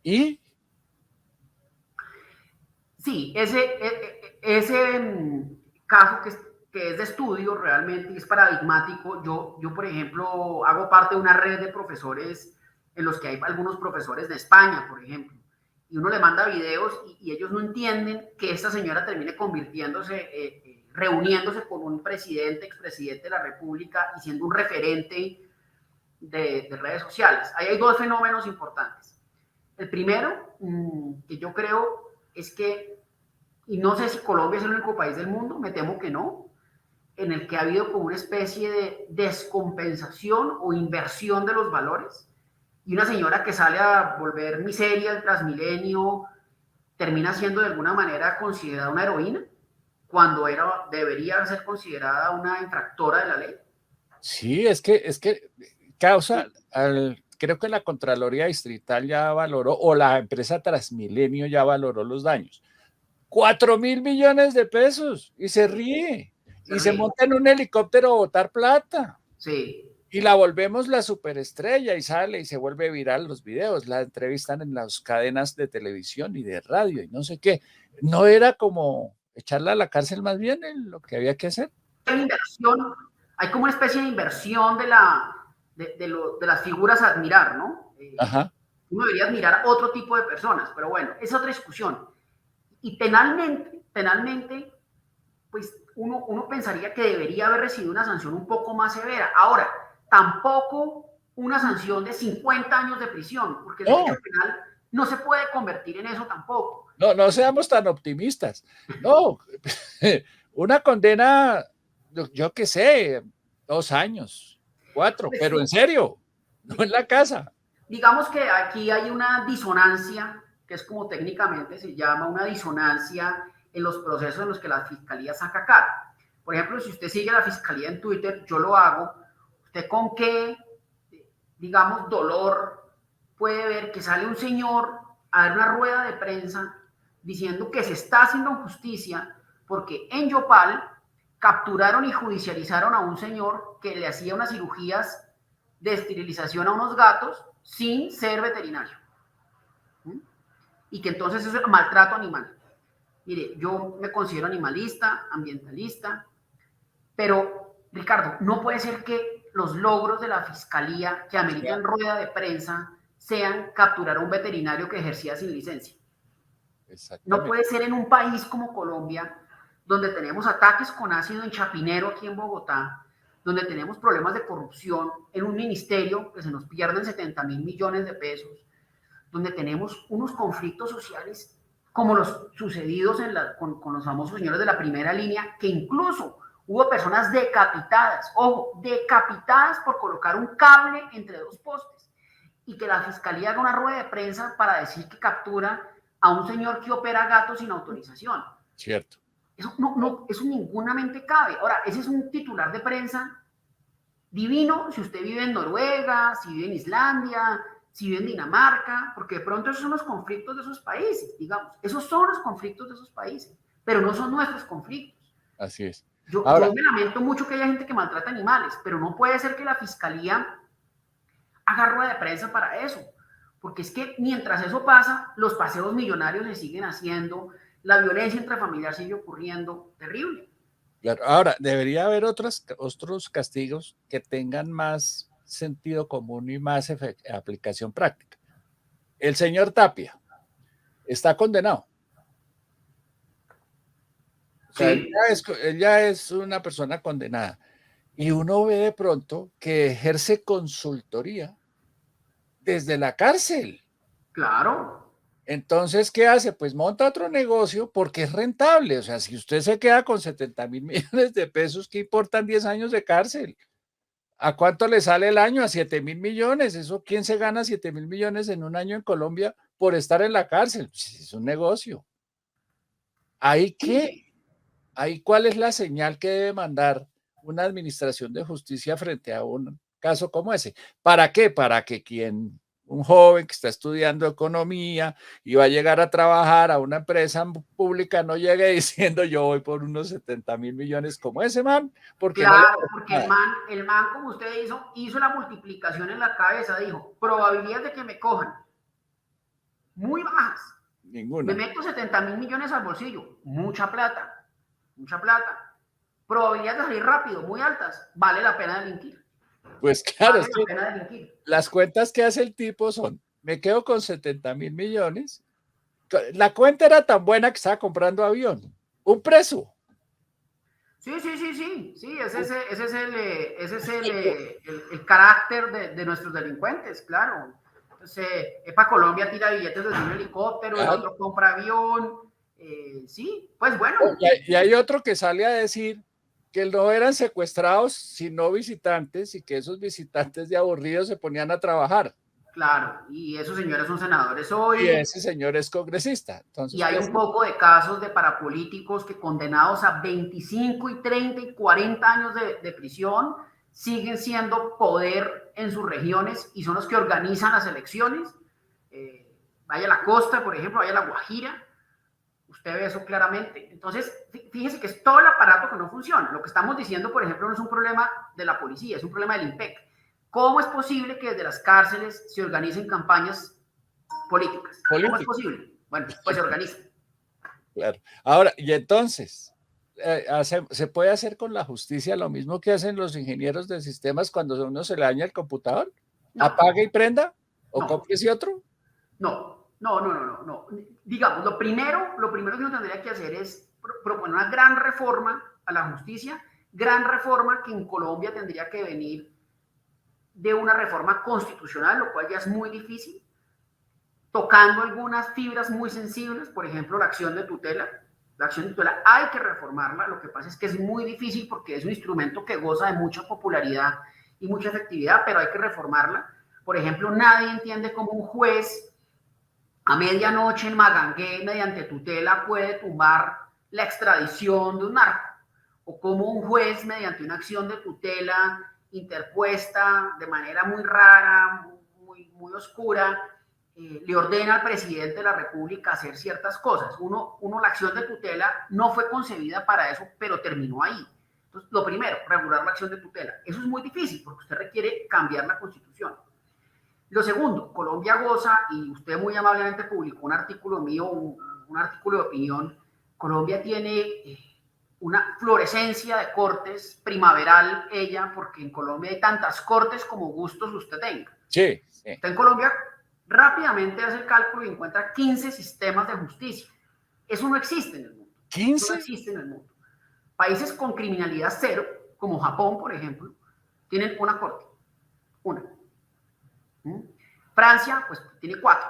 y Sí, ese caso que es de estudio realmente es paradigmático. Yo, por ejemplo, hago parte de una red de profesores en los que hay algunos profesores de España, por ejemplo, y uno le manda videos y ellos no entienden que esta señora termine convirtiéndose, reuniéndose con un presidente, expresidente de la República y siendo un referente de redes sociales. Ahí hay dos fenómenos importantes. El primero, que yo creo, es que, y no sé si Colombia es el único país del mundo, me temo que no, en el que ha habido como una especie de descompensación o inversión de los valores, y una señora que sale a volver miseria el Transmilenio termina siendo de alguna manera considerada una heroína, cuando debería ser considerada una infractora de la ley. sí, es que causa, creo que la Contraloría Distrital ya valoró, o la empresa Transmilenio ya valoró los daños. 4.000 millones de pesos y se ríe Se y se ríe. monta en un helicóptero a botar plata Sí. y la volvemos la superestrella y sale y se vuelve viral los videos, la entrevistan en las cadenas de televisión y de radio y no sé qué. No era como echarla a la cárcel más bien en lo que había que hacer. Inversión, hay como una especie de inversión de las figuras a admirar, ¿no? Ajá. Uno debería admirar otro tipo de personas, pero bueno, es otra discusión. Y penalmente, pues uno pensaría que debería haber recibido una sanción un poco más severa. Ahora, tampoco una sanción de 50 años de prisión, porque el derecho No, penal no se puede convertir en eso tampoco. no, no seamos tan optimistas. No, una condena, yo qué sé, 2 años, 4, Pues pero en serio, no en la casa. digamos que aquí hay una disonancia, que es como técnicamente se llama una disonancia en los procesos en los que la fiscalía saca cara. Por ejemplo, si usted sigue a la fiscalía en Twitter, yo lo hago, usted con qué, digamos, dolor puede ver que sale un señor a dar una rueda de prensa diciendo que se está haciendo justicia porque en Yopal capturaron y judicializaron a un señor que le hacía unas cirugías de esterilización a unos gatos sin ser veterinario. ¿Mm? Y que entonces eso es maltrato animal. Mire, yo me considero animalista, ambientalista, pero Ricardo, no puede ser que los logros de la fiscalía que ameritan rueda de prensa sean capturar a un veterinario que ejercía sin licencia. No Exactamente. puede ser en un país como Colombia, donde tenemos ataques con ácido en Chapinero aquí en Bogotá, donde tenemos problemas de corrupción en un ministerio que se nos pierden 70.000 millones de pesos, donde tenemos unos conflictos sociales como los sucedidos con los famosos señores de la primera línea, que incluso hubo personas decapitadas, ojo, decapitadas por colocar un cable entre dos postes, y que la fiscalía haga una rueda de prensa para decir que captura a un señor que opera gatos sin autorización. Cierto. Eso ninguna mente cabe. Ahora, ese es un titular de prensa divino si usted vive en Noruega, si vive en Islandia, si vive en Dinamarca, porque de pronto esos son los conflictos de esos países, digamos. Esos son los conflictos de esos países, pero no son nuestros conflictos. Así es. Yo Ahora, me lamento mucho que haya gente que maltrata animales, pero no puede ser que la fiscalía haga rueda de prensa para eso, porque es que mientras eso pasa, los paseos millonarios se siguen haciendo, la violencia intrafamiliar sigue ocurriendo, terrible. claro, ahora, debería haber otros castigos que tengan más sentido común y más aplicación práctica. El señor Tapia está condenado. O sea, Sí, él ya es una persona condenada. Y uno ve de pronto que ejerce consultoría desde la cárcel. claro. Entonces, ¿qué hace? Pues monta otro negocio porque es rentable. O sea, si usted se queda con 70.000 millones de pesos, ¿qué importan 10 años de cárcel? ¿A cuánto le sale el año? A 7.000 millones. ¿Eso quién se gana 7.000 millones en un año en Colombia por estar en la cárcel? Pues es un negocio. ¿Ahí qué? Sí, ¿Ahí cuál es la señal que debe mandar una administración de justicia frente a un caso como ese? ¿Para qué? Para que un joven que está estudiando economía y va a llegar a trabajar a una empresa pública no llegue diciendo yo voy por unos 70.000 millones como ese man, porque no le claro, pasa porque nada. el man, como usted hizo la multiplicación en la cabeza, dijo, probabilidad de que me cojan, muy bajas. Me Ninguna. meto 70.000 millones al bolsillo, mucha plata, mucha plata. Probabilidad de salir rápido, muy altas, vale la pena delinquir, Pues claro, vale es la que pena delinquir. las cuentas que hace el tipo son, me quedo con 70.000 millones. La cuenta era tan buena que estaba comprando avión. Un preso. Sí, sí, sí, sí, sí, ese es el carácter de nuestros delincuentes, claro. Entonces, para Colombia tira billetes desde un helicóptero, el otro compra avión, sí, pues bueno, Y hay otro que sale a decir que no eran secuestrados, sino visitantes, y que esos visitantes de aburridos se ponían a trabajar. claro, y esos señores son senadores Y hoy, ese señor es congresista. y Entonces, ¿qué hay un hace? poco de casos de parapolíticos que condenados a 25 y 30 y 40 años de prisión siguen siendo poder en sus regiones y son los que organizan las elecciones. Vaya a la costa, por ejemplo, vaya a la Guajira, usted ve eso claramente. Entonces, fíjese que es todo el aparato que no funciona. Lo que estamos diciendo, por ejemplo, no es un problema de la policía, es un problema del IMPEC. ¿Cómo es posible que desde las cárceles se organicen campañas políticas? ¿Cómo es Político, posible? Bueno, pues se organiza. claro. Ahora, y entonces, ¿se puede hacer con la justicia lo mismo que hacen los ingenieros de sistemas cuando a uno se le daña el computador? No, ¿Apague y prenda? ¿O no, cómprese otro? no. Digamos, lo primero que uno tendría que hacer es proponer una gran reforma a la justicia, gran reforma que en Colombia tendría que venir de una reforma constitucional, lo cual ya es muy difícil, tocando algunas fibras muy sensibles, por ejemplo, la acción de tutela. La acción de tutela hay que reformarla, lo que pasa es que es muy difícil porque es un instrumento que goza de mucha popularidad y mucha efectividad, pero hay que reformarla. Por ejemplo, nadie entiende cómo un juez a medianoche en Magangué, mediante tutela, puede tumbar la extradición de un narco, o cómo un juez, mediante una acción de tutela interpuesta de manera muy rara, muy oscura, le ordena al presidente de la República hacer ciertas cosas. La acción de tutela no fue concebida para eso, pero terminó ahí. Entonces, lo primero, regular la acción de tutela. Eso es muy difícil porque usted requiere cambiar la Constitución. Lo segundo, Colombia goza, y usted muy amablemente publicó un artículo mío, un artículo de opinión. Colombia tiene una florescencia de cortes primaveral, porque en Colombia hay tantas cortes como gustos usted tenga. Sí, sí. Usted en Colombia rápidamente hace el cálculo y encuentra 15 sistemas de justicia. Eso no existe en el mundo. ¿15? Eso no existe en el mundo. Países con criminalidad cero, como Japón, por ejemplo, tienen una corte. Una. Francia, pues tiene 4.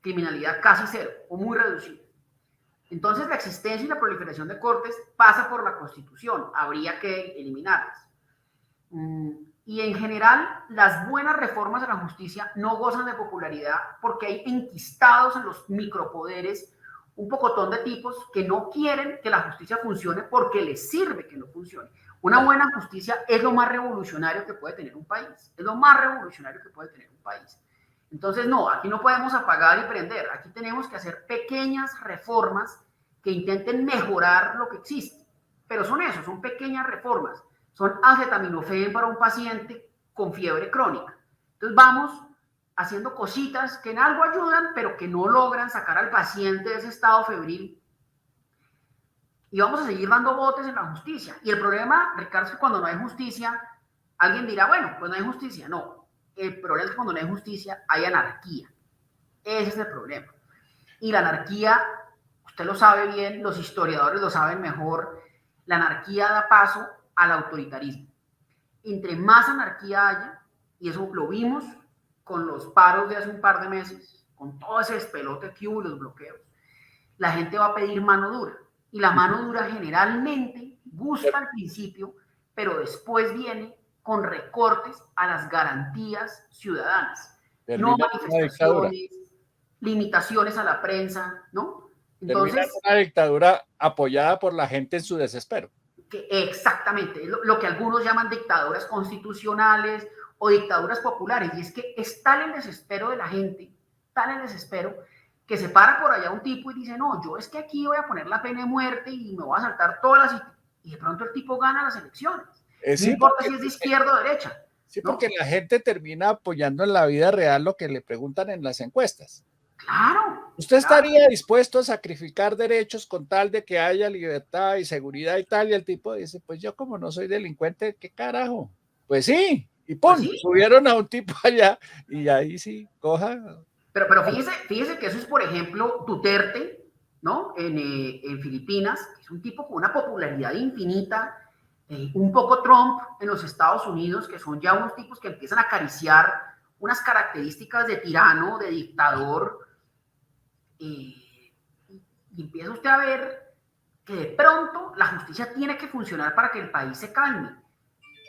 Criminalidad casi cero o muy reducida. Entonces, la existencia y la proliferación de cortes pasa por la Constitución. Habría que eliminarlas. Y en general, las buenas reformas de la justicia no gozan de popularidad porque hay enquistados en los micropoderes un pocotón de tipos que no quieren que la justicia funcione porque les sirve que no funcione. Una buena justicia es lo más revolucionario que puede tener un país. Es lo más revolucionario que puede tener un país. Entonces, no, aquí no podemos apagar y prender. Aquí tenemos que hacer pequeñas reformas que intenten mejorar lo que existe. Pero son eso, son pequeñas reformas. Son acetaminofén para un paciente con fiebre crónica. Entonces vamos haciendo cositas que en algo ayudan, pero que no logran sacar al paciente de ese estado febril. Y vamos a seguir dando botes en la justicia. Y el problema, Ricardo, es que cuando no hay justicia, alguien dirá, bueno, pues no hay justicia. No, el problema es que cuando no hay justicia, hay anarquía. Ese es el problema. Y la anarquía, usted lo sabe bien, los historiadores lo saben mejor, la anarquía da paso al autoritarismo. Entre más anarquía haya, y eso lo vimos con los paros de hace un par de meses, con todo ese despelote que hubo, los bloqueos, la gente va a pedir mano dura. Y la mano dura generalmente gusta al principio, pero después viene con recortes a las garantías ciudadanas. No manifestaciones, limitaciones a la prensa, ¿no? Entonces, una dictadura apoyada por la gente en su desespero. Exactamente, lo que algunos llaman dictaduras constitucionales o dictaduras populares, y es que es tal el desespero de la gente, tal el desespero, que se para por allá un tipo y dice, no, yo es que aquí voy a poner la pena de muerte y me voy a saltar todas las... Y de pronto el tipo gana las elecciones. No importa si es de izquierda o derecha. Sí, porque la gente termina apoyando en la vida real lo que le preguntan en las encuestas. Claro. ¿Usted estaría dispuesto a sacrificar derechos con tal de que haya libertad y seguridad y tal? Y el tipo dice, pues yo como no soy delincuente, ¿qué carajo? Pues sí, y ¡pum! Pues sí. Subieron a un tipo allá y ahí sí, coja. Pero fíjese que eso es, por ejemplo, Duterte, ¿no? En Filipinas, que es un tipo con una popularidad infinita, un poco Trump en los Estados Unidos, que son ya unos tipos que empiezan a acariciar unas características de tirano, de dictador, y empieza usted a ver que de pronto la justicia tiene que funcionar para que el país se calme,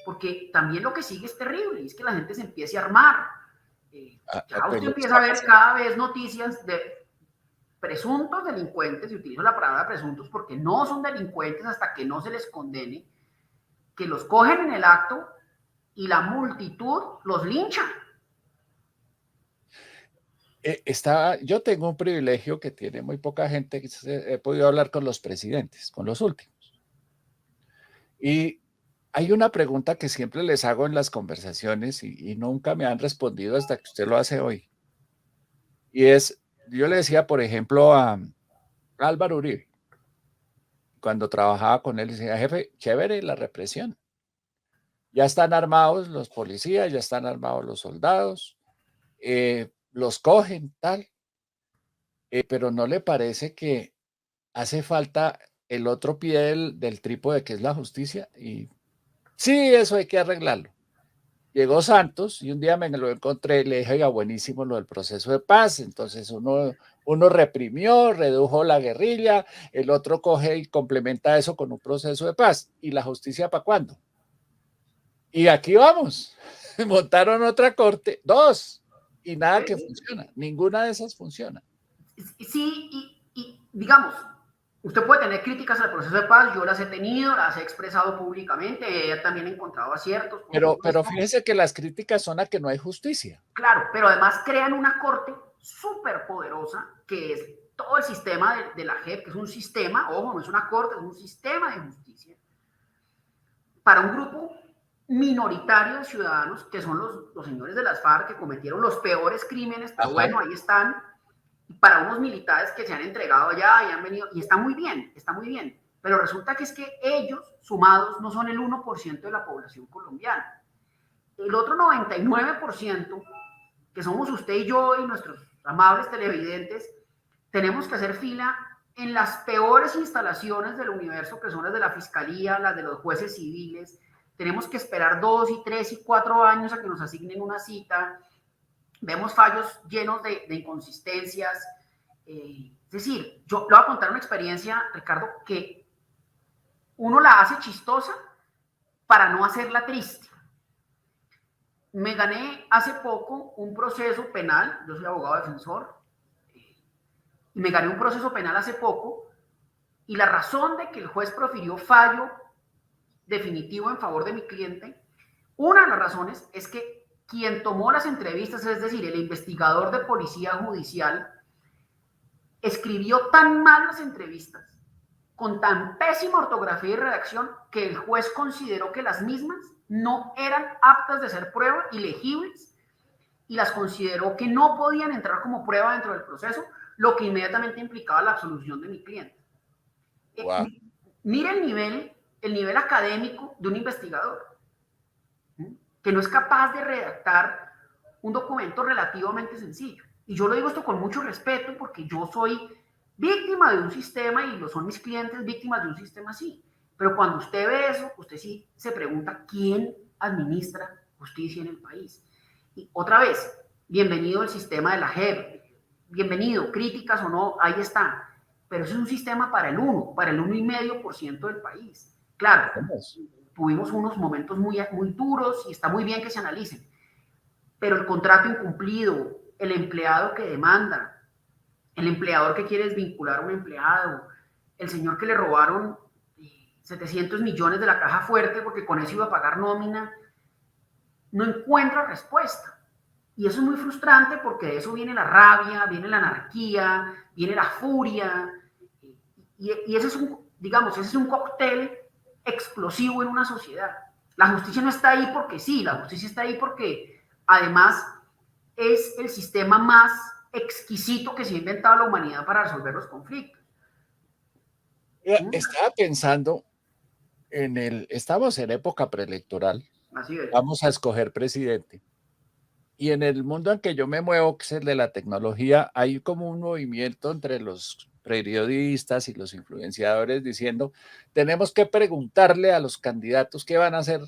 porque también lo que sigue es terrible, es que la gente se empiece a armar. Ya usted empieza a ver cada vez noticias de presuntos delincuentes, y utilizo la palabra presuntos porque no son delincuentes hasta que no se les condene, que los cogen en el acto y la multitud los lincha. Yo tengo un privilegio que tiene muy poca gente, que he podido hablar con los presidentes, con los últimos. Y hay una pregunta que siempre les hago en las conversaciones y nunca me han respondido hasta que usted lo hace hoy. Y es, yo le decía, por ejemplo, a Álvaro Uribe, cuando trabajaba con él, decía, jefe, chévere la represión. Ya están armados los policías, ya están armados los soldados, los cogen, tal. Pero ¿no le parece que hace falta el otro pie del trípode que es la justicia? Y sí, eso hay que arreglarlo. Llegó Santos y un día me lo encontré y le dije, oiga, buenísimo lo del proceso de paz. Entonces uno reprimió, redujo la guerrilla, el otro coge y complementa eso con un proceso de paz. ¿Y la justicia para cuándo? Y aquí vamos. Montaron otra corte, 2, y nada que funciona. Ninguna de esas funciona. Sí, y digamos, Usted puede tener críticas al proceso de paz, yo las he tenido, las he expresado públicamente, he también encontrado aciertos, por Pero supuesto. fíjese que las críticas son a que no hay justicia. Claro, pero además crean una corte súper poderosa, que es todo el sistema de la JEP, que es un sistema, ojo, no es una corte, es un sistema de justicia, para un grupo minoritario de ciudadanos, que son los señores de las FARC, que cometieron los peores crímenes, pero Ajá. bueno, ahí están, para unos militares que se han entregado allá y han venido, y está muy bien, pero resulta que es que ellos, sumados, no son el 1% de la población colombiana. El otro 99%, que somos usted y yo y nuestros amables televidentes, tenemos que hacer fila en las peores instalaciones del universo, que son las de la fiscalía, las de los jueces civiles. Tenemos que esperar 2 y 3 y 4 años a que nos asignen una cita. Vemos fallos llenos de inconsistencias. Es decir, yo le voy a contar una experiencia, Ricardo, que uno la hace chistosa para no hacerla triste. Me gané hace poco un proceso penal, yo soy abogado defensor, y me gané un proceso penal hace poco, y la razón de que el juez profirió fallo definitivo en favor de mi cliente, una de las razones es que quien tomó las entrevistas, es decir, el investigador de policía judicial, escribió tan mal las entrevistas, con tan pésima ortografía y redacción, que el juez consideró que las mismas no eran aptas de ser prueba, ilegibles, y las consideró que no podían entrar como prueba dentro del proceso, lo que inmediatamente implicaba la absolución de mi cliente. Wow. Mire el nivel académico de un investigador, que no es capaz de redactar un documento relativamente sencillo. Y yo lo digo esto con mucho respeto, porque yo soy víctima de un sistema, y lo son mis clientes víctimas de un sistema así. Pero cuando usted ve eso, usted sí se pregunta quién administra justicia en el país. Y otra vez, bienvenido al sistema de la JEP, bienvenido, críticas o no, ahí está. Pero eso es un sistema para el 1,5% del país. Claro, Vamos. tuvimos unos momentos muy duros y está muy bien que se analicen, pero el contrato incumplido, el empleado que demanda, el empleador que quiere desvincular a un empleado, el señor que le robaron 700 millones de la caja fuerte porque con eso iba a pagar nómina, no encuentra respuesta. Y eso es muy frustrante, porque de eso viene la rabia, viene la anarquía, viene la furia, y ese es digamos, ese es un cóctel explosivo en una sociedad. La justicia no está ahí porque sí, la justicia está ahí porque además es el sistema más exquisito que se ha inventado la humanidad para resolver los conflictos. Estaba pensando estamos en época preelectoral, Así es. vamos a escoger presidente. Y en el mundo en que yo me muevo, que es el de la tecnología, hay como un movimiento entre los periodistas y los influenciadores diciendo, tenemos que preguntarle a los candidatos qué van a hacer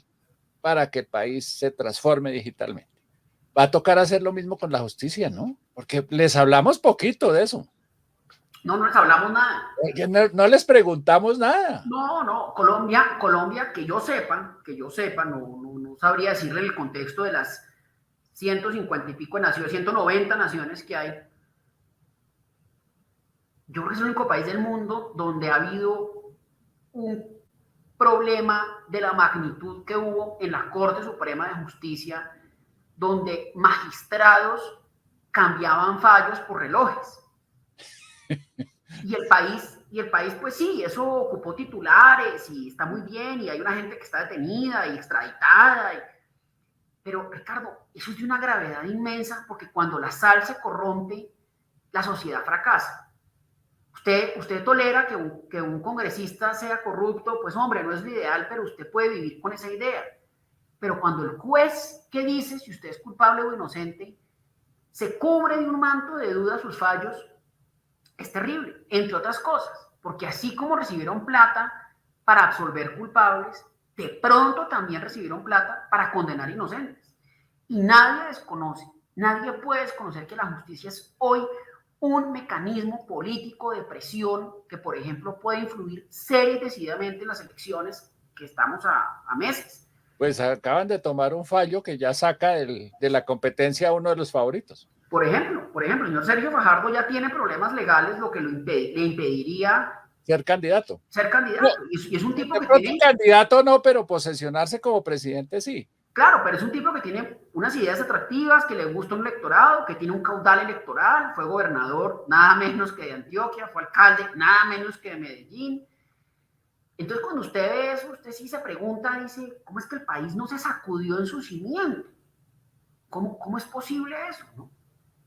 para que el país se transforme digitalmente. Va a tocar hacer lo mismo con la justicia, ¿no? Porque les hablamos poquito de eso. No, no les hablamos nada. No les preguntamos nada. No, Colombia, que yo sepa, no sabría decirle el contexto de las 150 y pico de naciones, 190 naciones que hay. Yo creo que es el único país del mundo donde ha habido un problema de la magnitud que hubo en la Corte Suprema de Justicia, donde magistrados cambiaban fallos por relojes. Y el país, pues sí, eso ocupó titulares y está muy bien, y hay una gente que está detenida y extraditada. Pero, Ricardo, eso es de una gravedad inmensa, porque cuando la sal se corrompe, la sociedad fracasa. Usted tolera que un congresista sea corrupto, pues hombre, no es lo ideal, pero usted puede vivir con esa idea. Pero cuando el juez que dice si usted es culpable o inocente se cubre de un manto de duda sus fallos, es terrible, entre otras cosas, porque así como recibieron plata para absolver culpables, de pronto también recibieron plata para condenar inocentes. Y nadie puede desconocer que la justicia es hoy un mecanismo político de presión que, por ejemplo, puede influir seria y decididamente en las elecciones que estamos a meses. Pues acaban de tomar un fallo que ya saca de la competencia a uno de los favoritos. Por ejemplo, el señor Sergio Fajardo ya tiene problemas legales, lo que le impediría ser candidato. ser No, candidato. Y es un tipo de que pronto tiene, candidato no, pero posesionarse como presidente sí. claro, pero es un tipo que tiene unas ideas atractivas, que le gusta un electorado, que tiene un caudal electoral, fue gobernador nada menos que de Antioquia, fue alcalde nada menos que de Medellín. Entonces, cuando usted ve eso, usted sí se pregunta, dice, ¿cómo es que el país no se sacudió en su cimiento? ¿Cómo es posible eso? ¿No?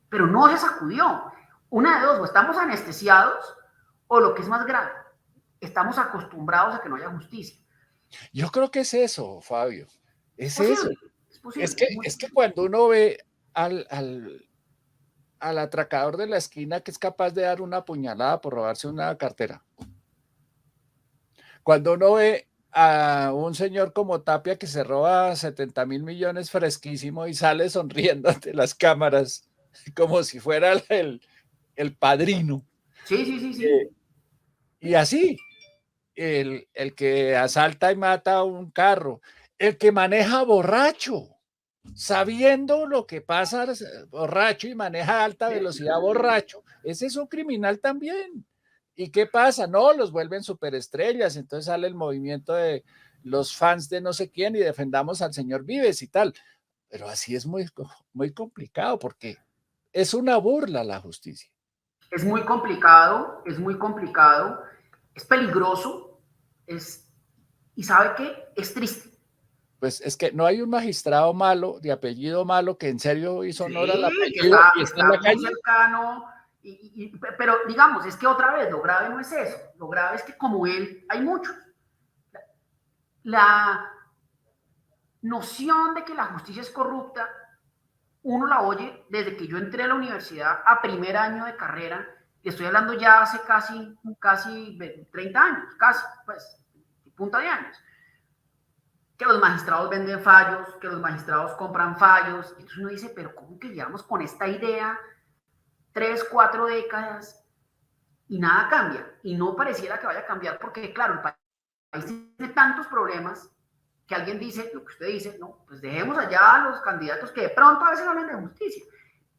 Pero no se sacudió. Una de dos, o estamos anestesiados, o lo que es más grave, estamos acostumbrados a que no haya justicia. Yo creo que es eso, Fabio. Es Es eso. posible, es posible, es muy Es que posible. cuando uno ve al atracador de la esquina que es capaz de dar una puñalada por robarse una cartera, cuando uno ve a un señor como Tapia que se roba 70.000 millones fresquísimo y sale sonriendo ante las cámaras como si fuera el padrino. Sí, sí, sí, Eh, sí. y así, el que asalta y mata un carro, el que maneja borracho, sabiendo lo que pasa borracho y maneja a alta velocidad borracho, ese es un criminal también. ¿Y qué pasa? No, los vuelven superestrellas, entonces sale el movimiento de los fans de no sé quién y defendamos al señor Vives y tal. Pero así es muy complicado porque es una burla la justicia. Es muy complicado, es peligroso, es, y ¿sabe qué? Es triste. Pues es que no hay un magistrado malo, de apellido malo, que en serio hizo honor al Sí, apellido y que está en está la muy calle. cercano, pero digamos, es que otra vez, lo grave no es eso, lo grave es que como él, hay muchos. La noción de que la justicia es corrupta, uno la oye desde que yo entré a la universidad a primer año de carrera, y estoy hablando ya hace casi 30 años, casi, pues, punta de años, que los magistrados venden fallos, que los magistrados compran fallos, entonces uno dice, pero ¿cómo que llevamos con esta idea 3, 4 décadas y nada cambia? Y no pareciera que vaya a cambiar porque, claro, el país tiene tantos problemas que alguien dice, lo que usted dice, no, pues dejemos allá a los candidatos que de pronto a veces hablan de justicia.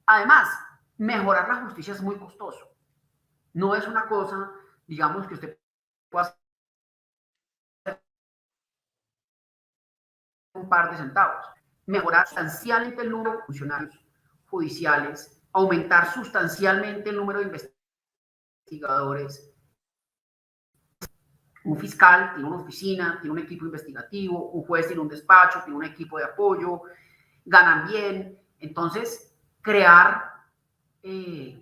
Además, mejorar la justicia es muy costoso. No es una cosa, digamos, que usted pueda hacer un par de centavos. Mejorar sustancialmente el número de funcionarios judiciales, aumentar sustancialmente el número de investigadores. Un fiscal tiene una oficina, tiene un equipo investigativo, un juez tiene un despacho, tiene un equipo de apoyo, ganan bien. Entonces, crear, qué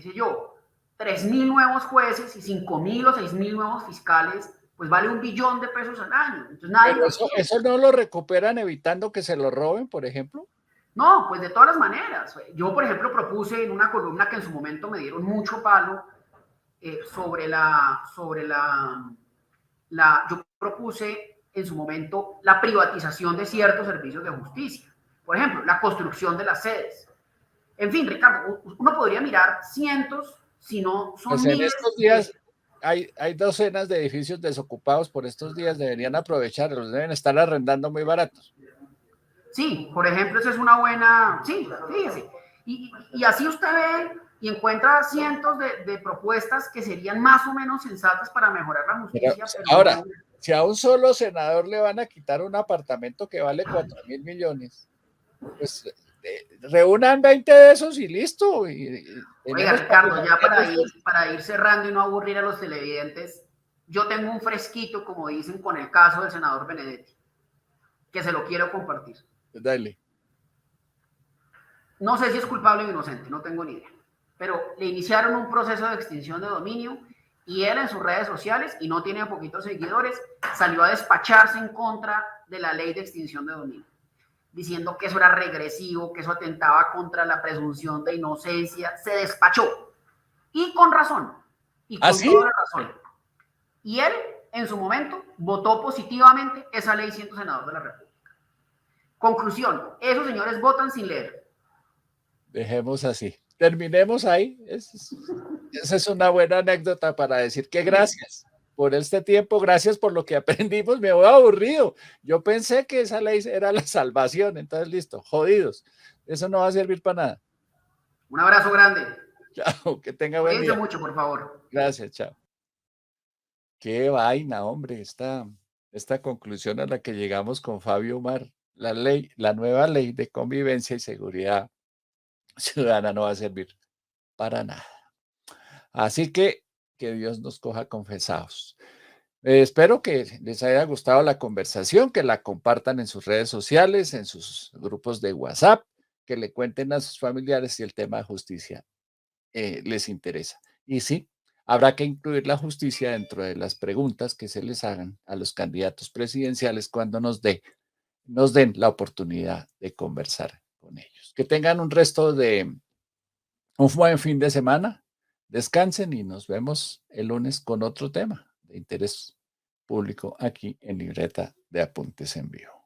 sé yo, 3.000 nuevos jueces y 5.000 o 6.000 nuevos fiscales, pues vale 1 billón de pesos al año. Entonces nadie Pero lo quiere. eso no lo recuperan evitando que se lo roben, por ejemplo. No, pues de todas las maneras. Yo, por ejemplo, propuse en una columna que en su momento me dieron mucho palo yo propuse en su momento la privatización de ciertos servicios de justicia. Por ejemplo, la construcción de las sedes. En fin, Ricardo, uno podría mirar cientos, si no son Pues en miles estos de... días hay docenas de edificios desocupados por estos días, deberían aprovecharlos, deben estar arrendando muy baratos. Sí, por ejemplo, esa es una buena... Sí, fíjese. Y así usted ve y encuentra cientos de propuestas que serían más o menos sensatas para mejorar la Pero justicia, pero ahora, no... si a un solo senador le van a quitar un apartamento que vale 4.000 millones, pues reúnan 20 de esos y listo. Y Oiga, tenemos Ricardo, ya patrimoniales. para ir cerrando y no aburrir a los televidentes, yo tengo un fresquito, como dicen, con el caso del senador Benedetti, que se lo quiero compartir. Dale. No sé si es culpable o inocente, no tengo ni idea, pero le iniciaron un proceso de extinción de dominio y él en sus redes sociales, y no tiene poquitos seguidores, salió a despacharse en contra de la ley de extinción de dominio, diciendo que eso era regresivo, que eso atentaba contra la presunción de inocencia. Se despachó. Y con razón, y ¿Ah, con sí? toda la razón. Y él, en su momento, votó positivamente esa ley siendo senador de la República. Conclusión, esos señores votan sin leer. Dejemos así. Terminemos ahí. Esa es una buena anécdota para decir que gracias por este tiempo, gracias por lo que aprendimos. Me voy aburrido. Yo pensé que esa ley era la salvación, entonces listo, jodidos. Eso no va a servir para nada. Un abrazo grande. Chao, que tenga buen Cuídense día. mucho, por favor. Gracias, chao. Qué vaina, hombre, esta conclusión a la que llegamos con Fabio Omar. La nueva ley de convivencia y seguridad ciudadana no va a servir para nada. Así que Dios nos coja confesados. Espero que les haya gustado la conversación, que la compartan en sus redes sociales, en sus grupos de WhatsApp, que le cuenten a sus familiares si el tema de justicia les interesa. Y sí, habrá que incluir la justicia dentro de las preguntas que se les hagan a los candidatos presidenciales cuando nos den la oportunidad de conversar con ellos. Que tengan un buen fin de semana, descansen y nos vemos el lunes con otro tema de interés público aquí en Libreta de Apuntes en Vivo.